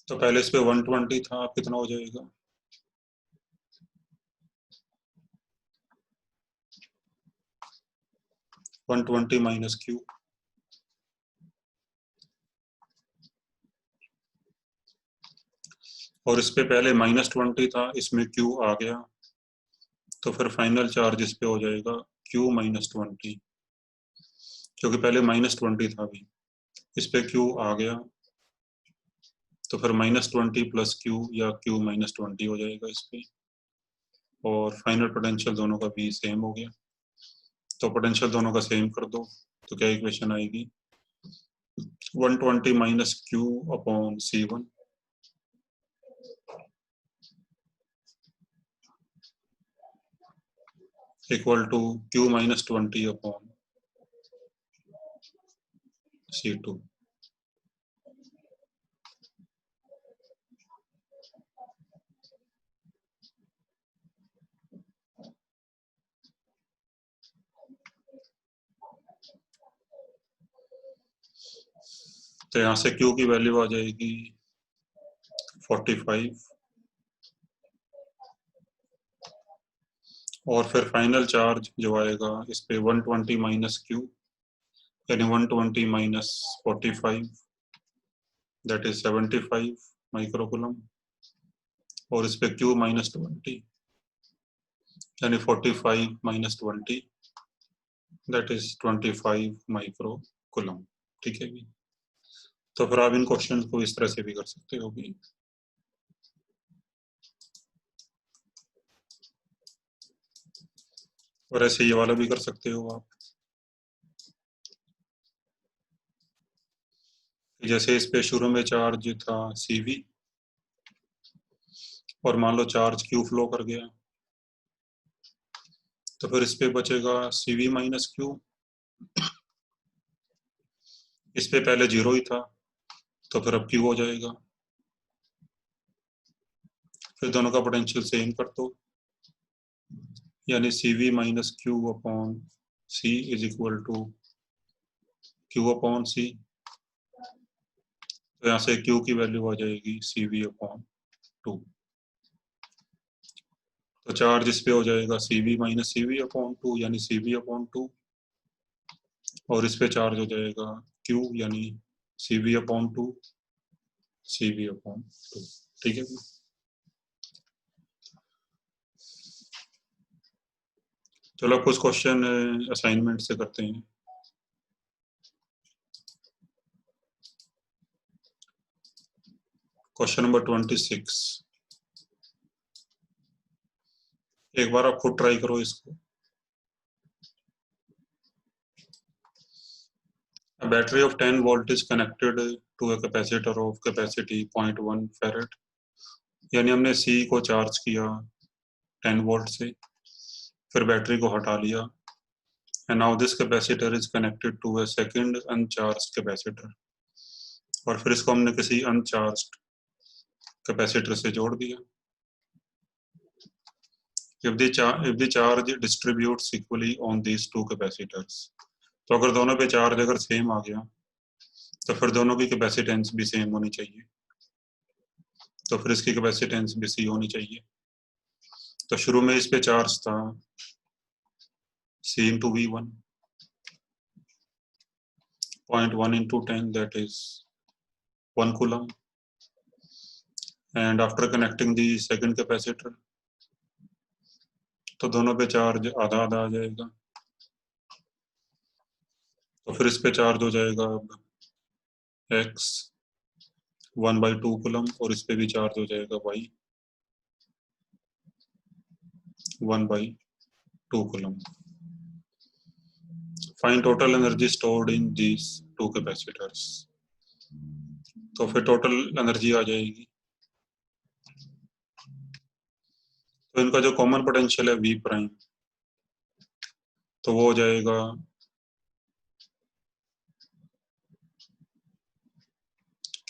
तो पहले इस पे 120 था, अब कितना हो जाएगा? 120 माइनस क्यू, और इस पे पहले -20 था, इसमें क्यू आ गया, तो फिर फाइनल चार्ज इस पे हो जाएगा क्यू -20, क्योंकि पहले -20 था अभी, इस पे क्यू आ गया, तो फिर -20 प्लस क्यू या क्यू -20 हो जाएगा इस पे, और फाइनल पोटेंशियल दोनों का भी सेम हो गया। तो पोटेंशियल दोनों का सेम कर दो, तो क्या इक्वेशन आएगी? 120 minus Q upon C1 equal to Q -20 upon C2। तो यहाँ से क्यू की वैल्यू आ जाएगी 45, और फिर फाइनल चार्ज जो आएगा इस पे 120 माइनस क्यू, यानी 120 माइनस 45, दैट इज 75 माइक्रोकूलम, और इस पे क्यू -20, यानी 45 माइनस 20, दैट इज 25 माइक्रोकूलम। ठीक है भी। तो फिर आप इन क्वेश्चन को इस तरह से भी कर सकते हो भी, और ऐसे ये वाला भी कर सकते हो आप। जैसे इस पे शुरू में चार्ज था CV, और मान लो चार्ज क्यू फ्लो कर गया, तो फिर इस पे बचेगा CV माइनस क्यू, इस पे पहले 0 ही था, तो फिर अब क्यू हो जाएगा, फिर दोनों का पोटेंशियल सेम कर दो, यानी CV minus Q upon C is equal to Q upon C। तो यहाँ से क्यू की वैल्यू आ जाएगी CV अपॉन 2। तो चार्ज इस पे हो जाएगा CV माइनस CV अपॉन 2, यानी CV अपॉन 2, और इस पे चार्ज हो जाएगा Q, यानी CV अपॉन 2, CV अपॉन 2। ठीक है। चलो कुछ क्वेश्चन असाइनमेंट से करते हैं। क्वेश्चन नंबर 26, एक बार आप खुद ट्राई करो इसको। A battery of 10 volt is connected to a capacitor of capacity 0.1 farad, यानी हमने C को चार्ज किया 10 वोल्ट से, फिर बैटरी को हटा लिया, and now this capacitor is connected to a second uncharged capacitor, और फिर इसको हमने किसी अनचार्ज्ड कैपेसिटर से जोड़ दिया। if the charge distributes equally on these two capacitors, तो अगर दोनों पे चार्ज अगर सेम आ गया, तो फिर दोनों की कैपेसिटेंस भी सेम होनी चाहिए, तो फिर इसकी कैपेसिटेंस भी सी होनी चाहिए। तो शुरू में इस पे चार्ज था C into V1, 0.1 into 10, that is 1 coulomb, and after connecting the second capacitor, तो दोनों पे चार्ज आधा आधा आ जाएगा, तो फिर इस पे चार्ज हो जाएगा अब X 1/2 कूलम, और इस पे भी चार्ज हो जाएगा Y 1/2 coulomb. Find total energy stored in these two capacitors. तो फिर टोटल एनर्जी आ जाएगी, तो इनका जो कॉमन पोटेंशियल है V प्राइम, तो वो हो जाएगा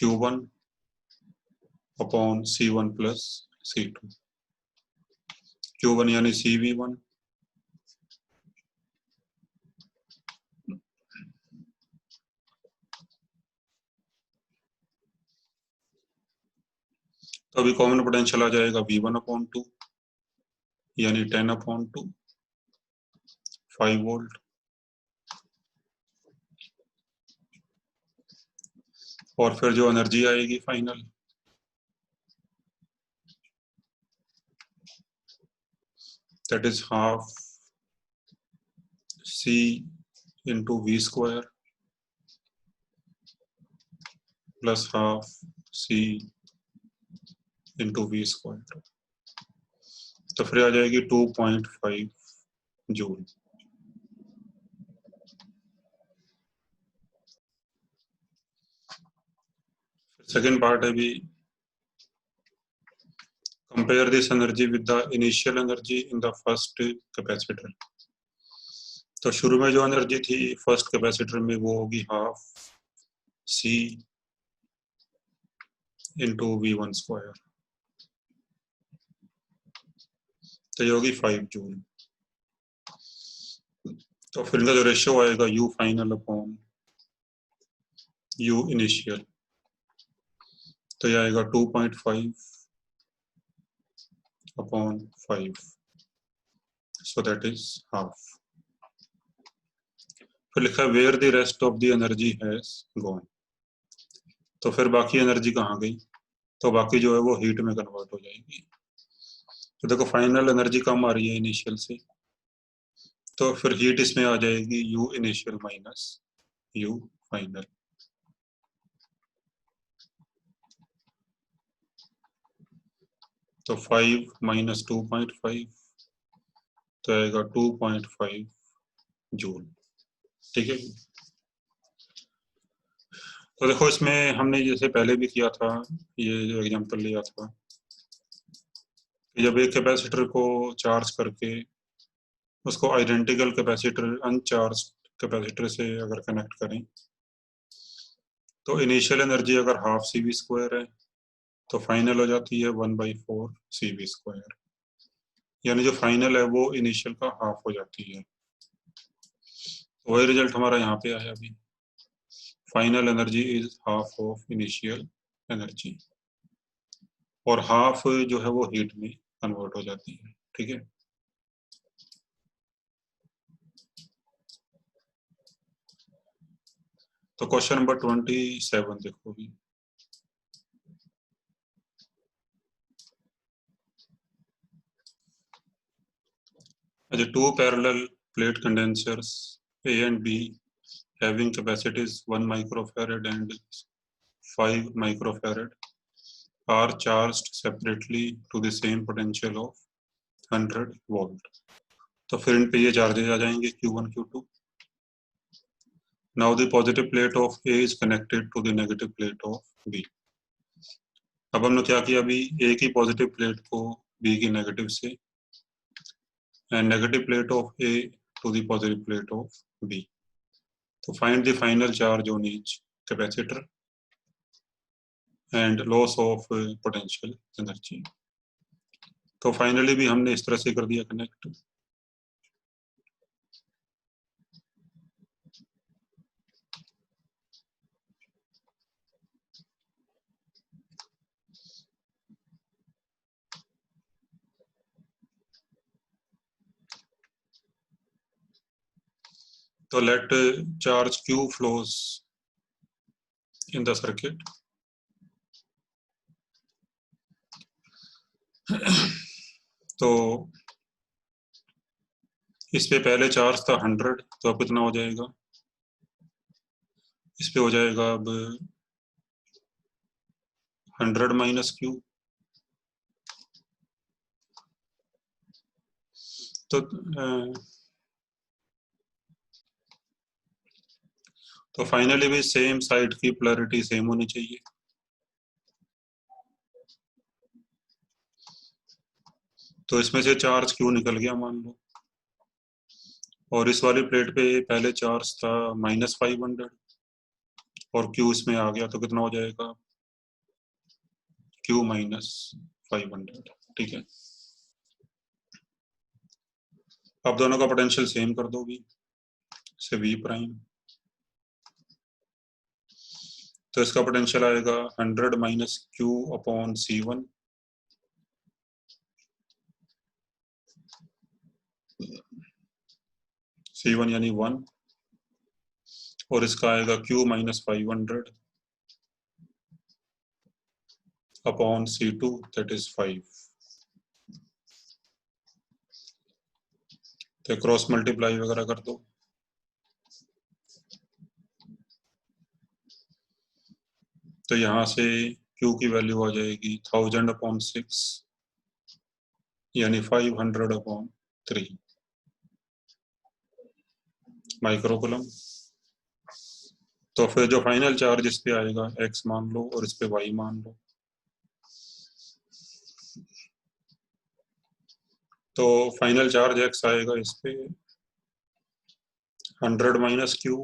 Q1 upon C1 plus C2। Q1 यानी CV1, तो अभी कॉमन पोटेंशियल आ जाएगा V1/2 यानी 10/2 5 वोल्ट, और फिर जो एनर्जी आएगी final that is half C into V² plus half C into V², तो फिर आ जाएगी 2.5 जूल। सेकेंड पार्ट है भी compare this energy with the initial energy in the first capacitor. तो शुरू में जो एनर्जी थी फर्स्ट कैपेसिटर में वो होगी हाफ C into V1², तो ये होगी 5 जूल। तो फिर इनका जो रेशियो आएगा U final upon U initial, तो ये आएगा 2.5 upon 5, so that is half. फिर लिखा है where the rest of the energy has gone, तो फिर बाकी एनर्जी कहाँ गई, तो बाकी जो है वो हीट में कन्वर्ट हो जाएगी। तो देखो फाइनल एनर्जी कम आ रही है इनिशियल से, तो फिर हीट इसमें आ जाएगी U initial minus U final. तो 5 माइनस 2.5 तो आएगा 2.5 जूल। ठीक है, तो देखो इसमें हमने जैसे पहले भी किया था, ये जो एग्जांपल लिया था कि जब एक कैपेसिटर को चार्ज करके उसको आइडेंटिकल कैपेसिटर अनचार्ज कैपेसिटर से अगर कनेक्ट करें, तो इनिशियल एनर्जी अगर हाफ CV² है तो फाइनल हो जाती है 1/4 CV², यानी जो फाइनल है वो इनिशियल का हाफ हो जाती है। तो वही रिजल्ट हमारा यहाँ पे आया अभी, final energy is half of initial energy, और हाफ जो है वो हीट में कन्वर्ट हो जाती है। ठीक है, तो क्वेश्चन नंबर 27 देखो भी, अच्छा, two parallel plate condensers A and B having capacities 1 microfarad and 5 microfarad are charged separately to the same potential of 100 volt। तो फिर इन पे ये चार्जेज आ जाएंगे Q1 Q2। Now the positive plate of A is connected to the negative plate of B। अब हमने क्या किया, अभी A की पॉजिटिव प्लेट को B की नेगेटिव से and negative plate of A to the positive plate of B। तो find the final charge on each capacitor and loss of potential energy। तो फाइनली भी हमने इस तरह से कर दिया कनेक्ट। तो let charge Q flows in the circuit। तो इस पे पहले चार्ज था 100, तो अब कितना हो जाएगा, इस पे हो जाएगा अब 100 माइनस Q। तो फाइनली भी सेम साइड की पोलैरिटी सेम होनी चाहिए। तो इसमें से चार्ज Q निकल गया मान लो, और इस वाली प्लेट पे पहले चार्ज था -500 और Q इसमें आ गया, तो कितना हो जाएगा Q -500। ठीक है, अब दोनों का पोटेंशियल सेम कर दो भी, से वी प्राइम, तो इसका पोटेंशियल आएगा 100 minus Q upon C1, C1 यानी 1, और इसका आएगा Q minus 500 upon C2 that is 5। तो क्रॉस मल्टीप्लाई वगैरह कर दो, तो यहाँ से Q की वैल्यू आ जाएगी 1000 अपॉन 6 यानी 500 अपॉन 3 माइक्रोकुलम। तो फिर जो फाइनल चार्ज इस पे आएगा x मान लो और इस पे y मान लो, तो फाइनल चार्ज x आएगा इस पे 100 माइनस क्यू,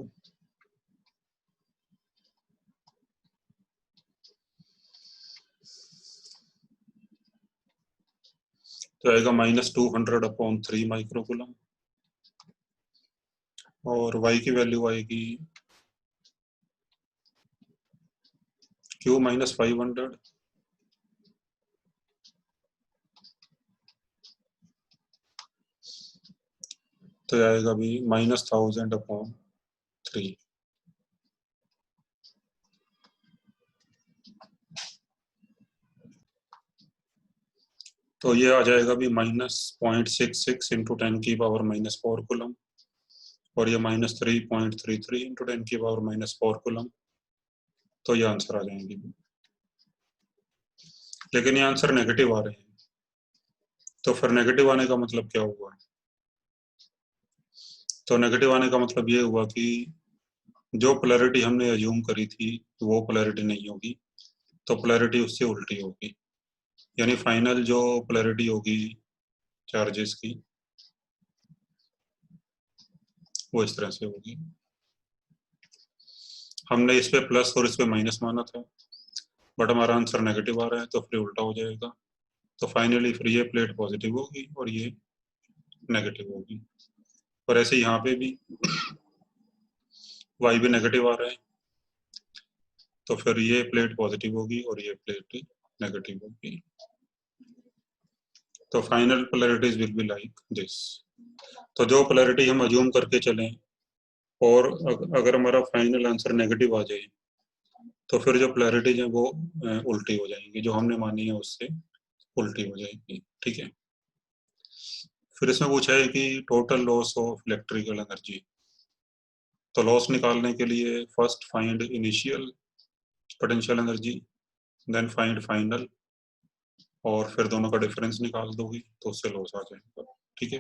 तो आएगा माइनस 200 अपॉन 3 माइक्रोकुलम, और y की वैल्यू आएगी q माइनस 500, तो आएगा भी माइनस 1000 अपॉन 3। तो ये आ जाएगा भी माइनस 0.66 इंटू 10⁻⁻4 कूलम, और ये माइनस 3.33 इंटू 10⁻⁻4 कूलम। तो ये आंसर आ जाएंगे, लेकिन ये आंसर नेगेटिव आ रहे हैं, तो फिर नेगेटिव आने का मतलब क्या हुआ? तो नेगेटिव आने का मतलब ये हुआ कि जो पोलैरिटी हमने अज्यूम करी थी वो पोलैरिटी नहीं होगी, तो पोलैरिटी उससे उल्टी होगी, यानी फाइनल जो पोलैरिटी होगी चार्जेस की वो इस तरह से होगी। हमने इस पे प्लस और इस पे माइनस माना था, बट हमारा आंसर नेगेटिव आ रहा है, तो फिर उल्टा हो जाएगा। तो फाइनली फिर ये प्लेट पॉजिटिव होगी और ये नेगेटिव होगी। और ऐसे यहाँ पे भी y भी नेगेटिव आ रहा है, तो फिर ये प्लेट पॉजिटिव होगी और ये प्लेट नेगेटिव होगी। तो final polarities will be like this. तो जो पोलैरिटी हम अज्यूम करके चलें और अगर हमारा फाइनल आंसर नेगेटिव आ जाए, तो फिर जो पोलैरिटीज है वो उल्टी हो जाएंगी, जो हमने मानी है उससे उल्टी हो जाएगी। ठीक है। फिर इसमें पूछा है कि total loss of electrical energy. तो लॉस निकालने के लिए first find initial potential energy, then find final, और फिर दोनों का डिफरेंस निकाल दोगी तो उससे लॉस आ जाएगा। ठीक है।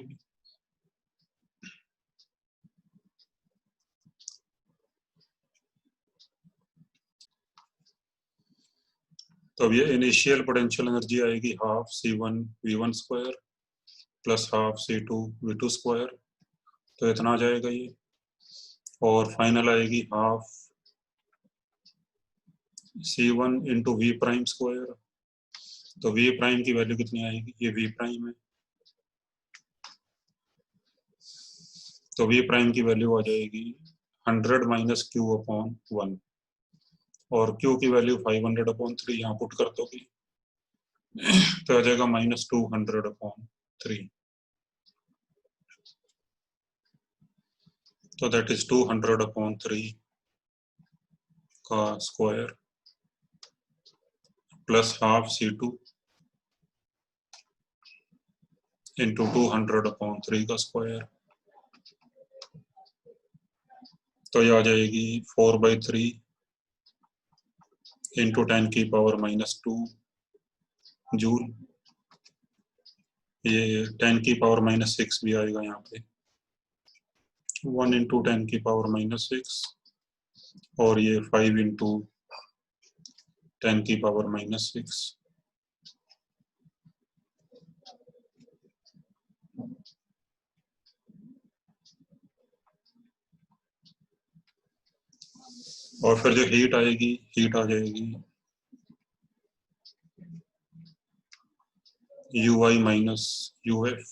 तो अब ये इनिशियल पोटेंशियल एनर्जी आएगी half C1 V1 square plus half C2 V2 square, तो इतना आ जाएगा ये। और फाइनल आएगी half C1 into V prime square, तो वी प्राइम की वैल्यू कितनी आएगी? ये वी प्राइम है, तो वी प्राइम की वैल्यू आ जाएगी 100 माइनस क्यू अपॉन 1, और क्यू की वैल्यू 500 अपॉन 3 यहाँ पुट कर दोगे तो आ जाएगा माइनस 200 अपॉन 3, तो दैट इज 200 अपॉन 3 का square plus half C2 into 200 upon 3 का स्क्वायर, तो ये आ जाएगी 4/3 इंटू 10⁻⁻2 जूल। ये 10⁻⁻6 भी आएगा यहाँ पे, 1 इंटू 10⁻⁻6, और ये 5 इंटू 10⁻⁻6। और फिर जो हीट आएगी, हीट आ जाएगी UI माइनस UF,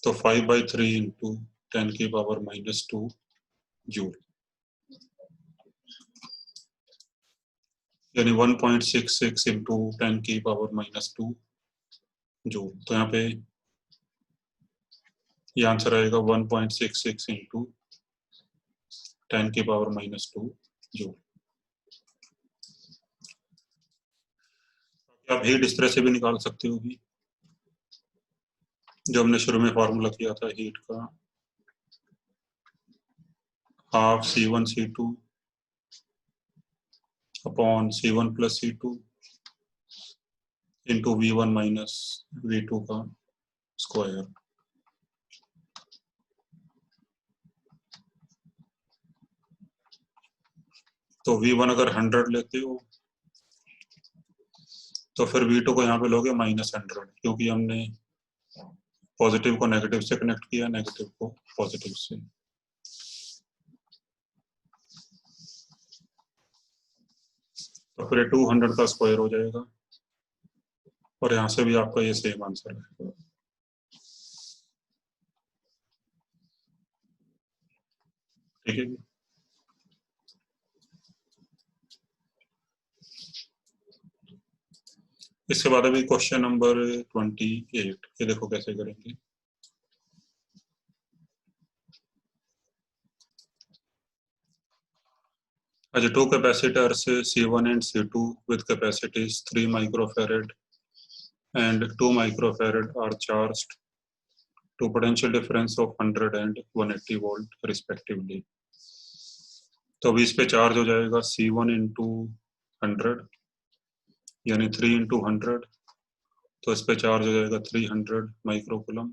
तो 5/3 इंटू 10⁻⁻² जूल, यानी 1.66 इंटू 10⁻⁻² जूल। तो यहाँ पे ये आंसर आएगा 1.66 इंटू 10⁻⁻² जूल। आप हीट इस तरह से भी निकाल सकते हो भी, जो हमने शुरू में फॉर्मूला किया था हीट का, half C1 C2 upon C1 plus C2 into V1 minus V2 का स्क्वायर। तो V1 अगर 100 लेते हो तो फिर V2 को यहाँ पे लोगे -100, क्योंकि हमने पॉजिटिव को नेगेटिव से कनेक्ट किया, नेगेटिव को पॉजिटिव से। तो फिर 200 का स्क्वायर हो जाएगा, और यहाँ से भी आपका ये सेम आंसर है। ठीक है, इसके बाद अभी क्वेश्चन नंबर 28, ये देखो कैसे करेंगे। अच्छा, two capacitors C1 and C2 with capacities 3 microfarad and 2 microfarad are charged to potential difference of 100 and 180 volt respectively. तो अभी इस पे चार्ज हो जाएगा C1 इंटू 100, यानी 3 इंटू 100, तो इस पे चार्ज हो जाएगा 300 माइक्रोकूलम,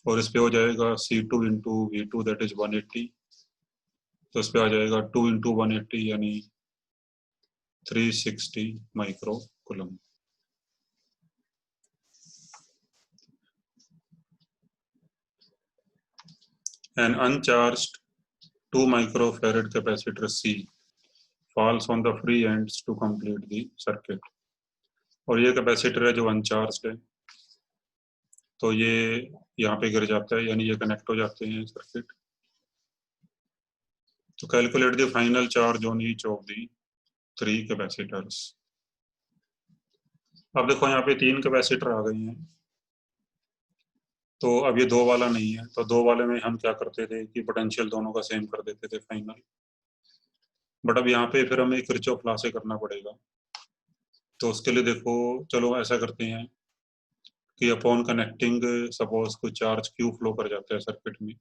और इस पे हो जाएगा C2 into V2 that is 180, तो इस पे आ जाएगा 2 इंटू 180 यानी 360 microcoulomb. An uncharged 2 microfarad capacitor C falls on the free ends to complete the circuit. और ये कैपेसिटर है जो अनचार्ज्ड है, तो ये यहाँ पे गिर जाता है, यानी ये कनेक्ट हो जाते हैं सर्किट। तो calculate the final charge on each of the 3 capacitors. अब देखो यहाँ पे 3 कैपेसिटर आ गए हैं, तो अब ये 2 वाला नहीं है, तो 2 वाले में हम क्या करते थे कि पोटेंशियल दोनों का सेम कर देते थे फाइनल। बट अब यहाँ पे फिर हमें किरचॉफ लॉ से करना पड़ेगा। तो उसके लिए देखो, चलो ऐसा करते हैं कि अपॉन कनेक्टिंग सपोज कोई चार्ज क्यू फ्लो कर जाता है सर्किट में,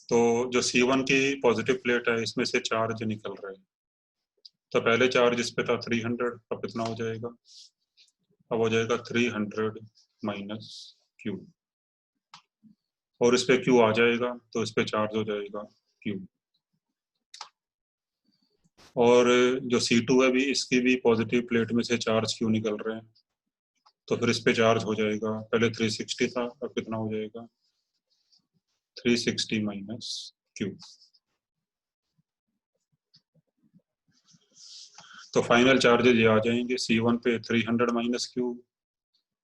तो जो C1 की पॉजिटिव प्लेट है इसमें से चार्ज निकल रहा है। तो पहले चार्ज इस पे था 300, अब कितना हो जाएगा, अब हो जाएगा 300 माइनस क्यू, और इस पे क्यू आ जाएगा तो इस पे चार्ज हो जाएगा क्यू। और जो C2 है भी, इसकी भी पॉजिटिव प्लेट में से चार्ज क्यू निकल रहे हैं, तो फिर इस पे चार्ज हो जाएगा, पहले 360 था, अब कितना हो जाएगा 360 माइनस क्यू। तो फाइनल चार्जेज ये आ जाएंगे, C1 पे 300 माइनस क्यू,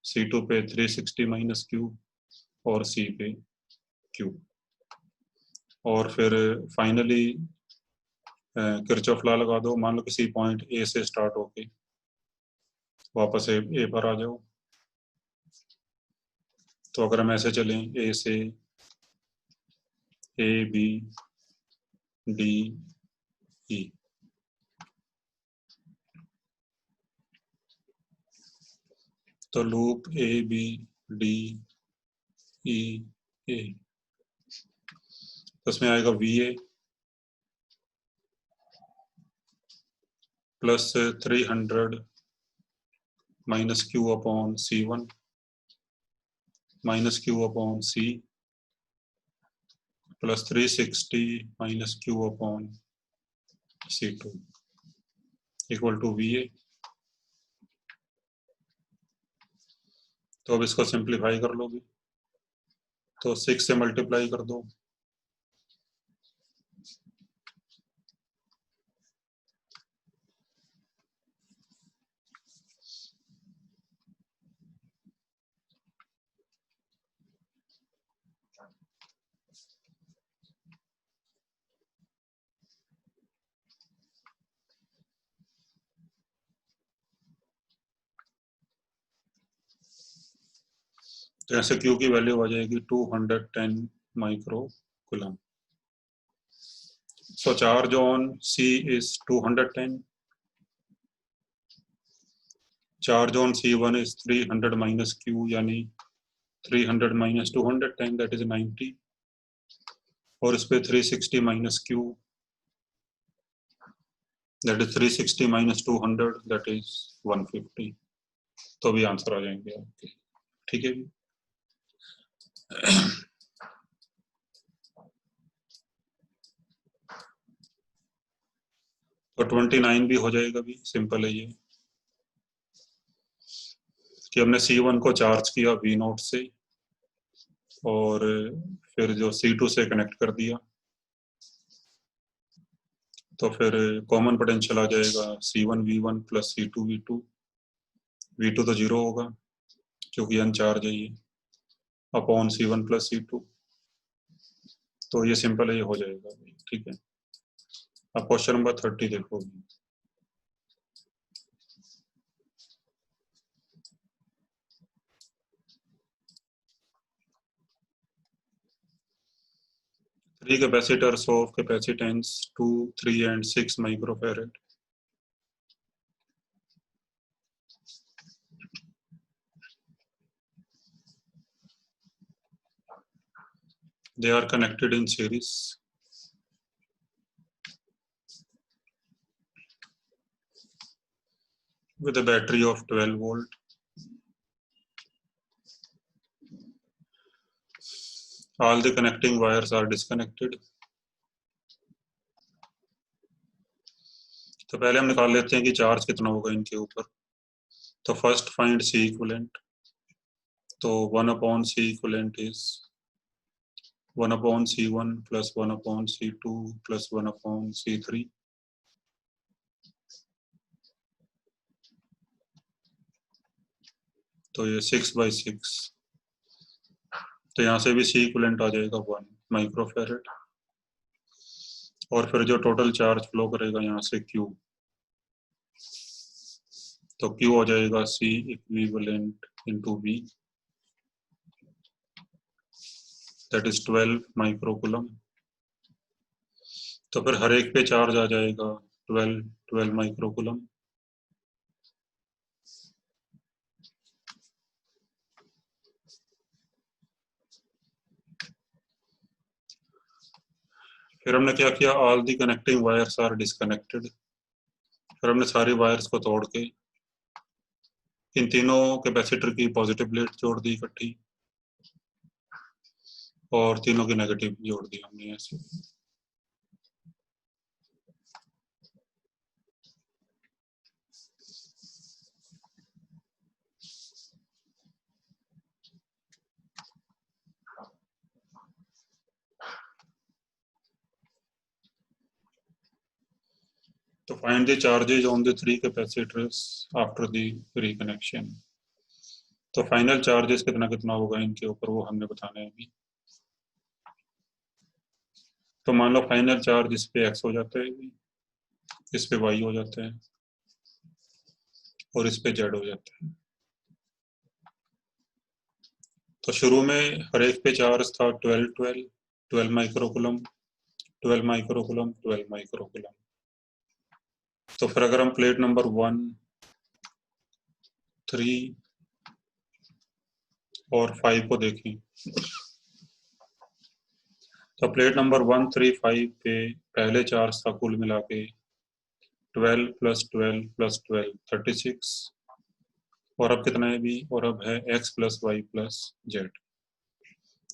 C2 पे 360 माइनस क्यू, और C पे क्यू। और फिर फाइनली किरचॉफ लॉ लगा दो। मान लो किसी पॉइंट ए से स्टार्ट होके वापस ए पर आ जाओ। तो अगर हम ऐसे चलें ए से ए बी डी ई, तो loop A B D E A, तो उसमें आएगा V A plus 300 minus Q upon C1 minus Q upon C plus 360 minus Q upon C2 equal to V A. तो अब इसको सिंप्लीफाई कर लोगे, तो 6 से मल्टीप्लाई कर दो, तो यहाँ से Q की वैल्यू आ जाएगी 210 micro coulomb. So charge on C is 210. Charge on C1 is 300 minus Q, यानी 300 minus 210, that is 90. और इस पे 360 minus Q, that is 360 minus 200, that is 150. तो भी आंसर आ जाएंगे आपके. ठीक है. तो 29 भी हो जाएगा. भी सिंपल है ये कि हमने C1 को चार्ज किया V0 से और फिर जो C2 से कनेक्ट कर दिया, तो फिर कॉमन पोटेंशियल आ जाएगा C1 V1 plus C2 V2. V2 तो 0 होगा क्योंकि अनचार्ज है ये, अपॉन C1 प्लस C2. तो ये सिंपल है, ये हो जाएगा. ठीक है. अब क्वेश्चन नंबर 30 देखो. 3 capacitors of capacitance 2, 3 and 6 microfarad. They are connected in series. With a battery of 12 volt. All the connecting wires are disconnected. तो पहले हम निकाल लेते हैं कि चार्ज कितना होगा इनके ऊपर. तो फर्स्ट फाइंड C इक्विवेलेंट. तो 1 upon C equivalent is 1 upon C1 plus 1 upon C2 plus 1 upon C3. तो ये 6/6. तो यहाँ से भी C इक्विवेलेंट आ जाएगा 1 माइक्रोफैरड. और फिर जो टोटल चार्ज फ्लो करेगा यहाँ से Q, तो Q हो जाएगा C equivalent into V, that is 12 microcoulomb. तो फिर हर एक पे चार्ज आ जाएगा 12 माइक्रोकूलम. फिर हमने क्या किया, all the connecting wires are disconnected. फिर हमने सारी वायर्स को तोड़ के इन तीनों कैपेसिटर की पॉजिटिव प्लेट जोड़ दी इकट्ठी और तीनों की नेगेटिव जोड़ दी हमने ऐसे. तो find the charges on the 3 capacitors after the reconnection. तो फाइनल चार्जेस कितना कितना होगा इनके ऊपर वो हमने बताना है अभी. तो मान लो फाइनल चार्ज इस पे X हो जाता है, इस पे Y हो जाता है और इस पे Z हो जाता है. तो शुरू में हर एक पे चार्ज था 12 माइक्रोकूलम, 12 माइक्रोकूलम, 12 माइक्रोकूलम. तो फिर अगर हम प्लेट नंबर 1, 3 और 5 को देखें, तो प्लेट नंबर 1, 3, 5 पे पहले चार्ज था कुल मिला के 12 प्लस 12 प्लस 12 36. और अब कितना है भी, और अब है X plus Y plus Z.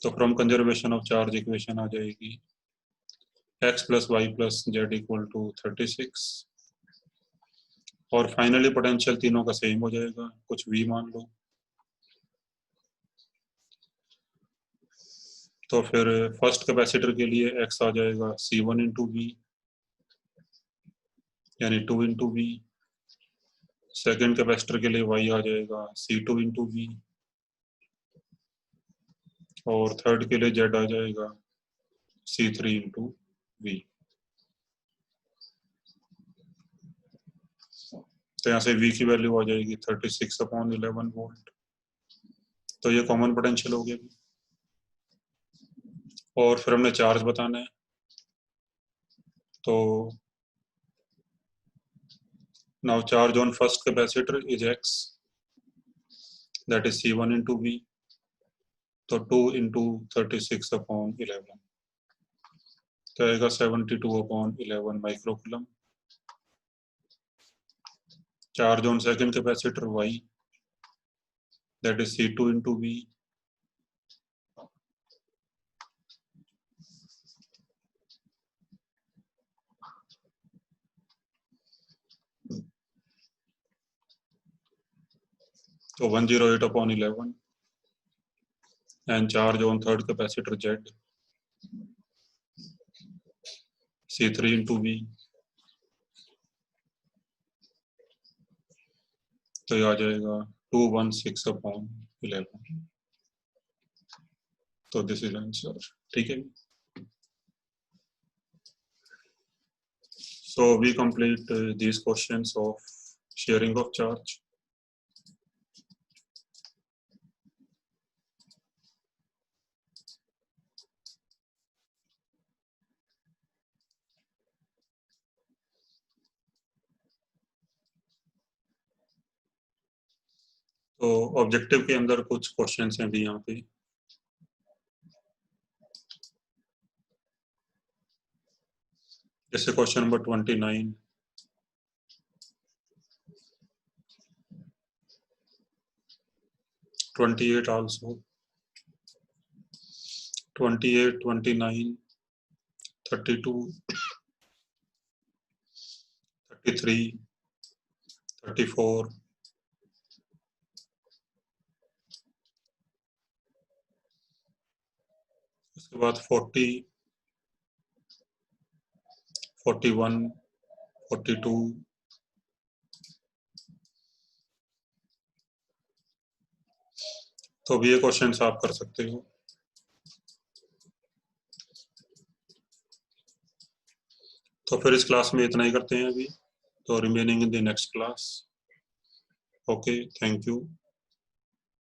तो from conservation of charge equation आ जाएगी X plus Y plus Z equal to 36. और फाइनली पोटेंशियल तीनों का सेम हो जाएगा, कुछ V मान लो. तो फिर फर्स्ट कैपेसिटर के लिए X आ जाएगा C1 इंटू वी, यानी 2 इंटू वी. सेकेंड कैपेसिटर के लिए Y आ जाएगा C2 इंटू वी. और थर्ड के लिए Z आ जाएगा C3 इंटू वी. तो यहाँ से V की वैल्यू आ जाएगी 36/11 वोल्ट. तो ये कॉमन पोटेंशियल हो गया। और फिर हमने चार्ज बताना है, तो now charge on first capacitor is x, that is C1 into V, तो 2 into 36/11 तो आएगा 72/11 microcoulomb. Charge on second capacitor Y, that is C2 into V, तो 108/11, and charge on third capacitor Z, C3 into V, तो ये आ जाएगा 216/11। तो this is answer. ठीक है, so we complete these questions of sharing of charge. तो objective के अंदर कुछ क्वेश्चंस हैं भी यहाँ पे। जैसे क्वेश्चन नंबर 29, 28 also, 28, 29, 32, 33, 34, उसके बाद 40, 41, 42, तो भी ये क्वेश्चन आप कर सकते हो। तो फिर इस क्लास में इतना ही करते हैं अभी, तो remaining in the next class. Okay, thank you.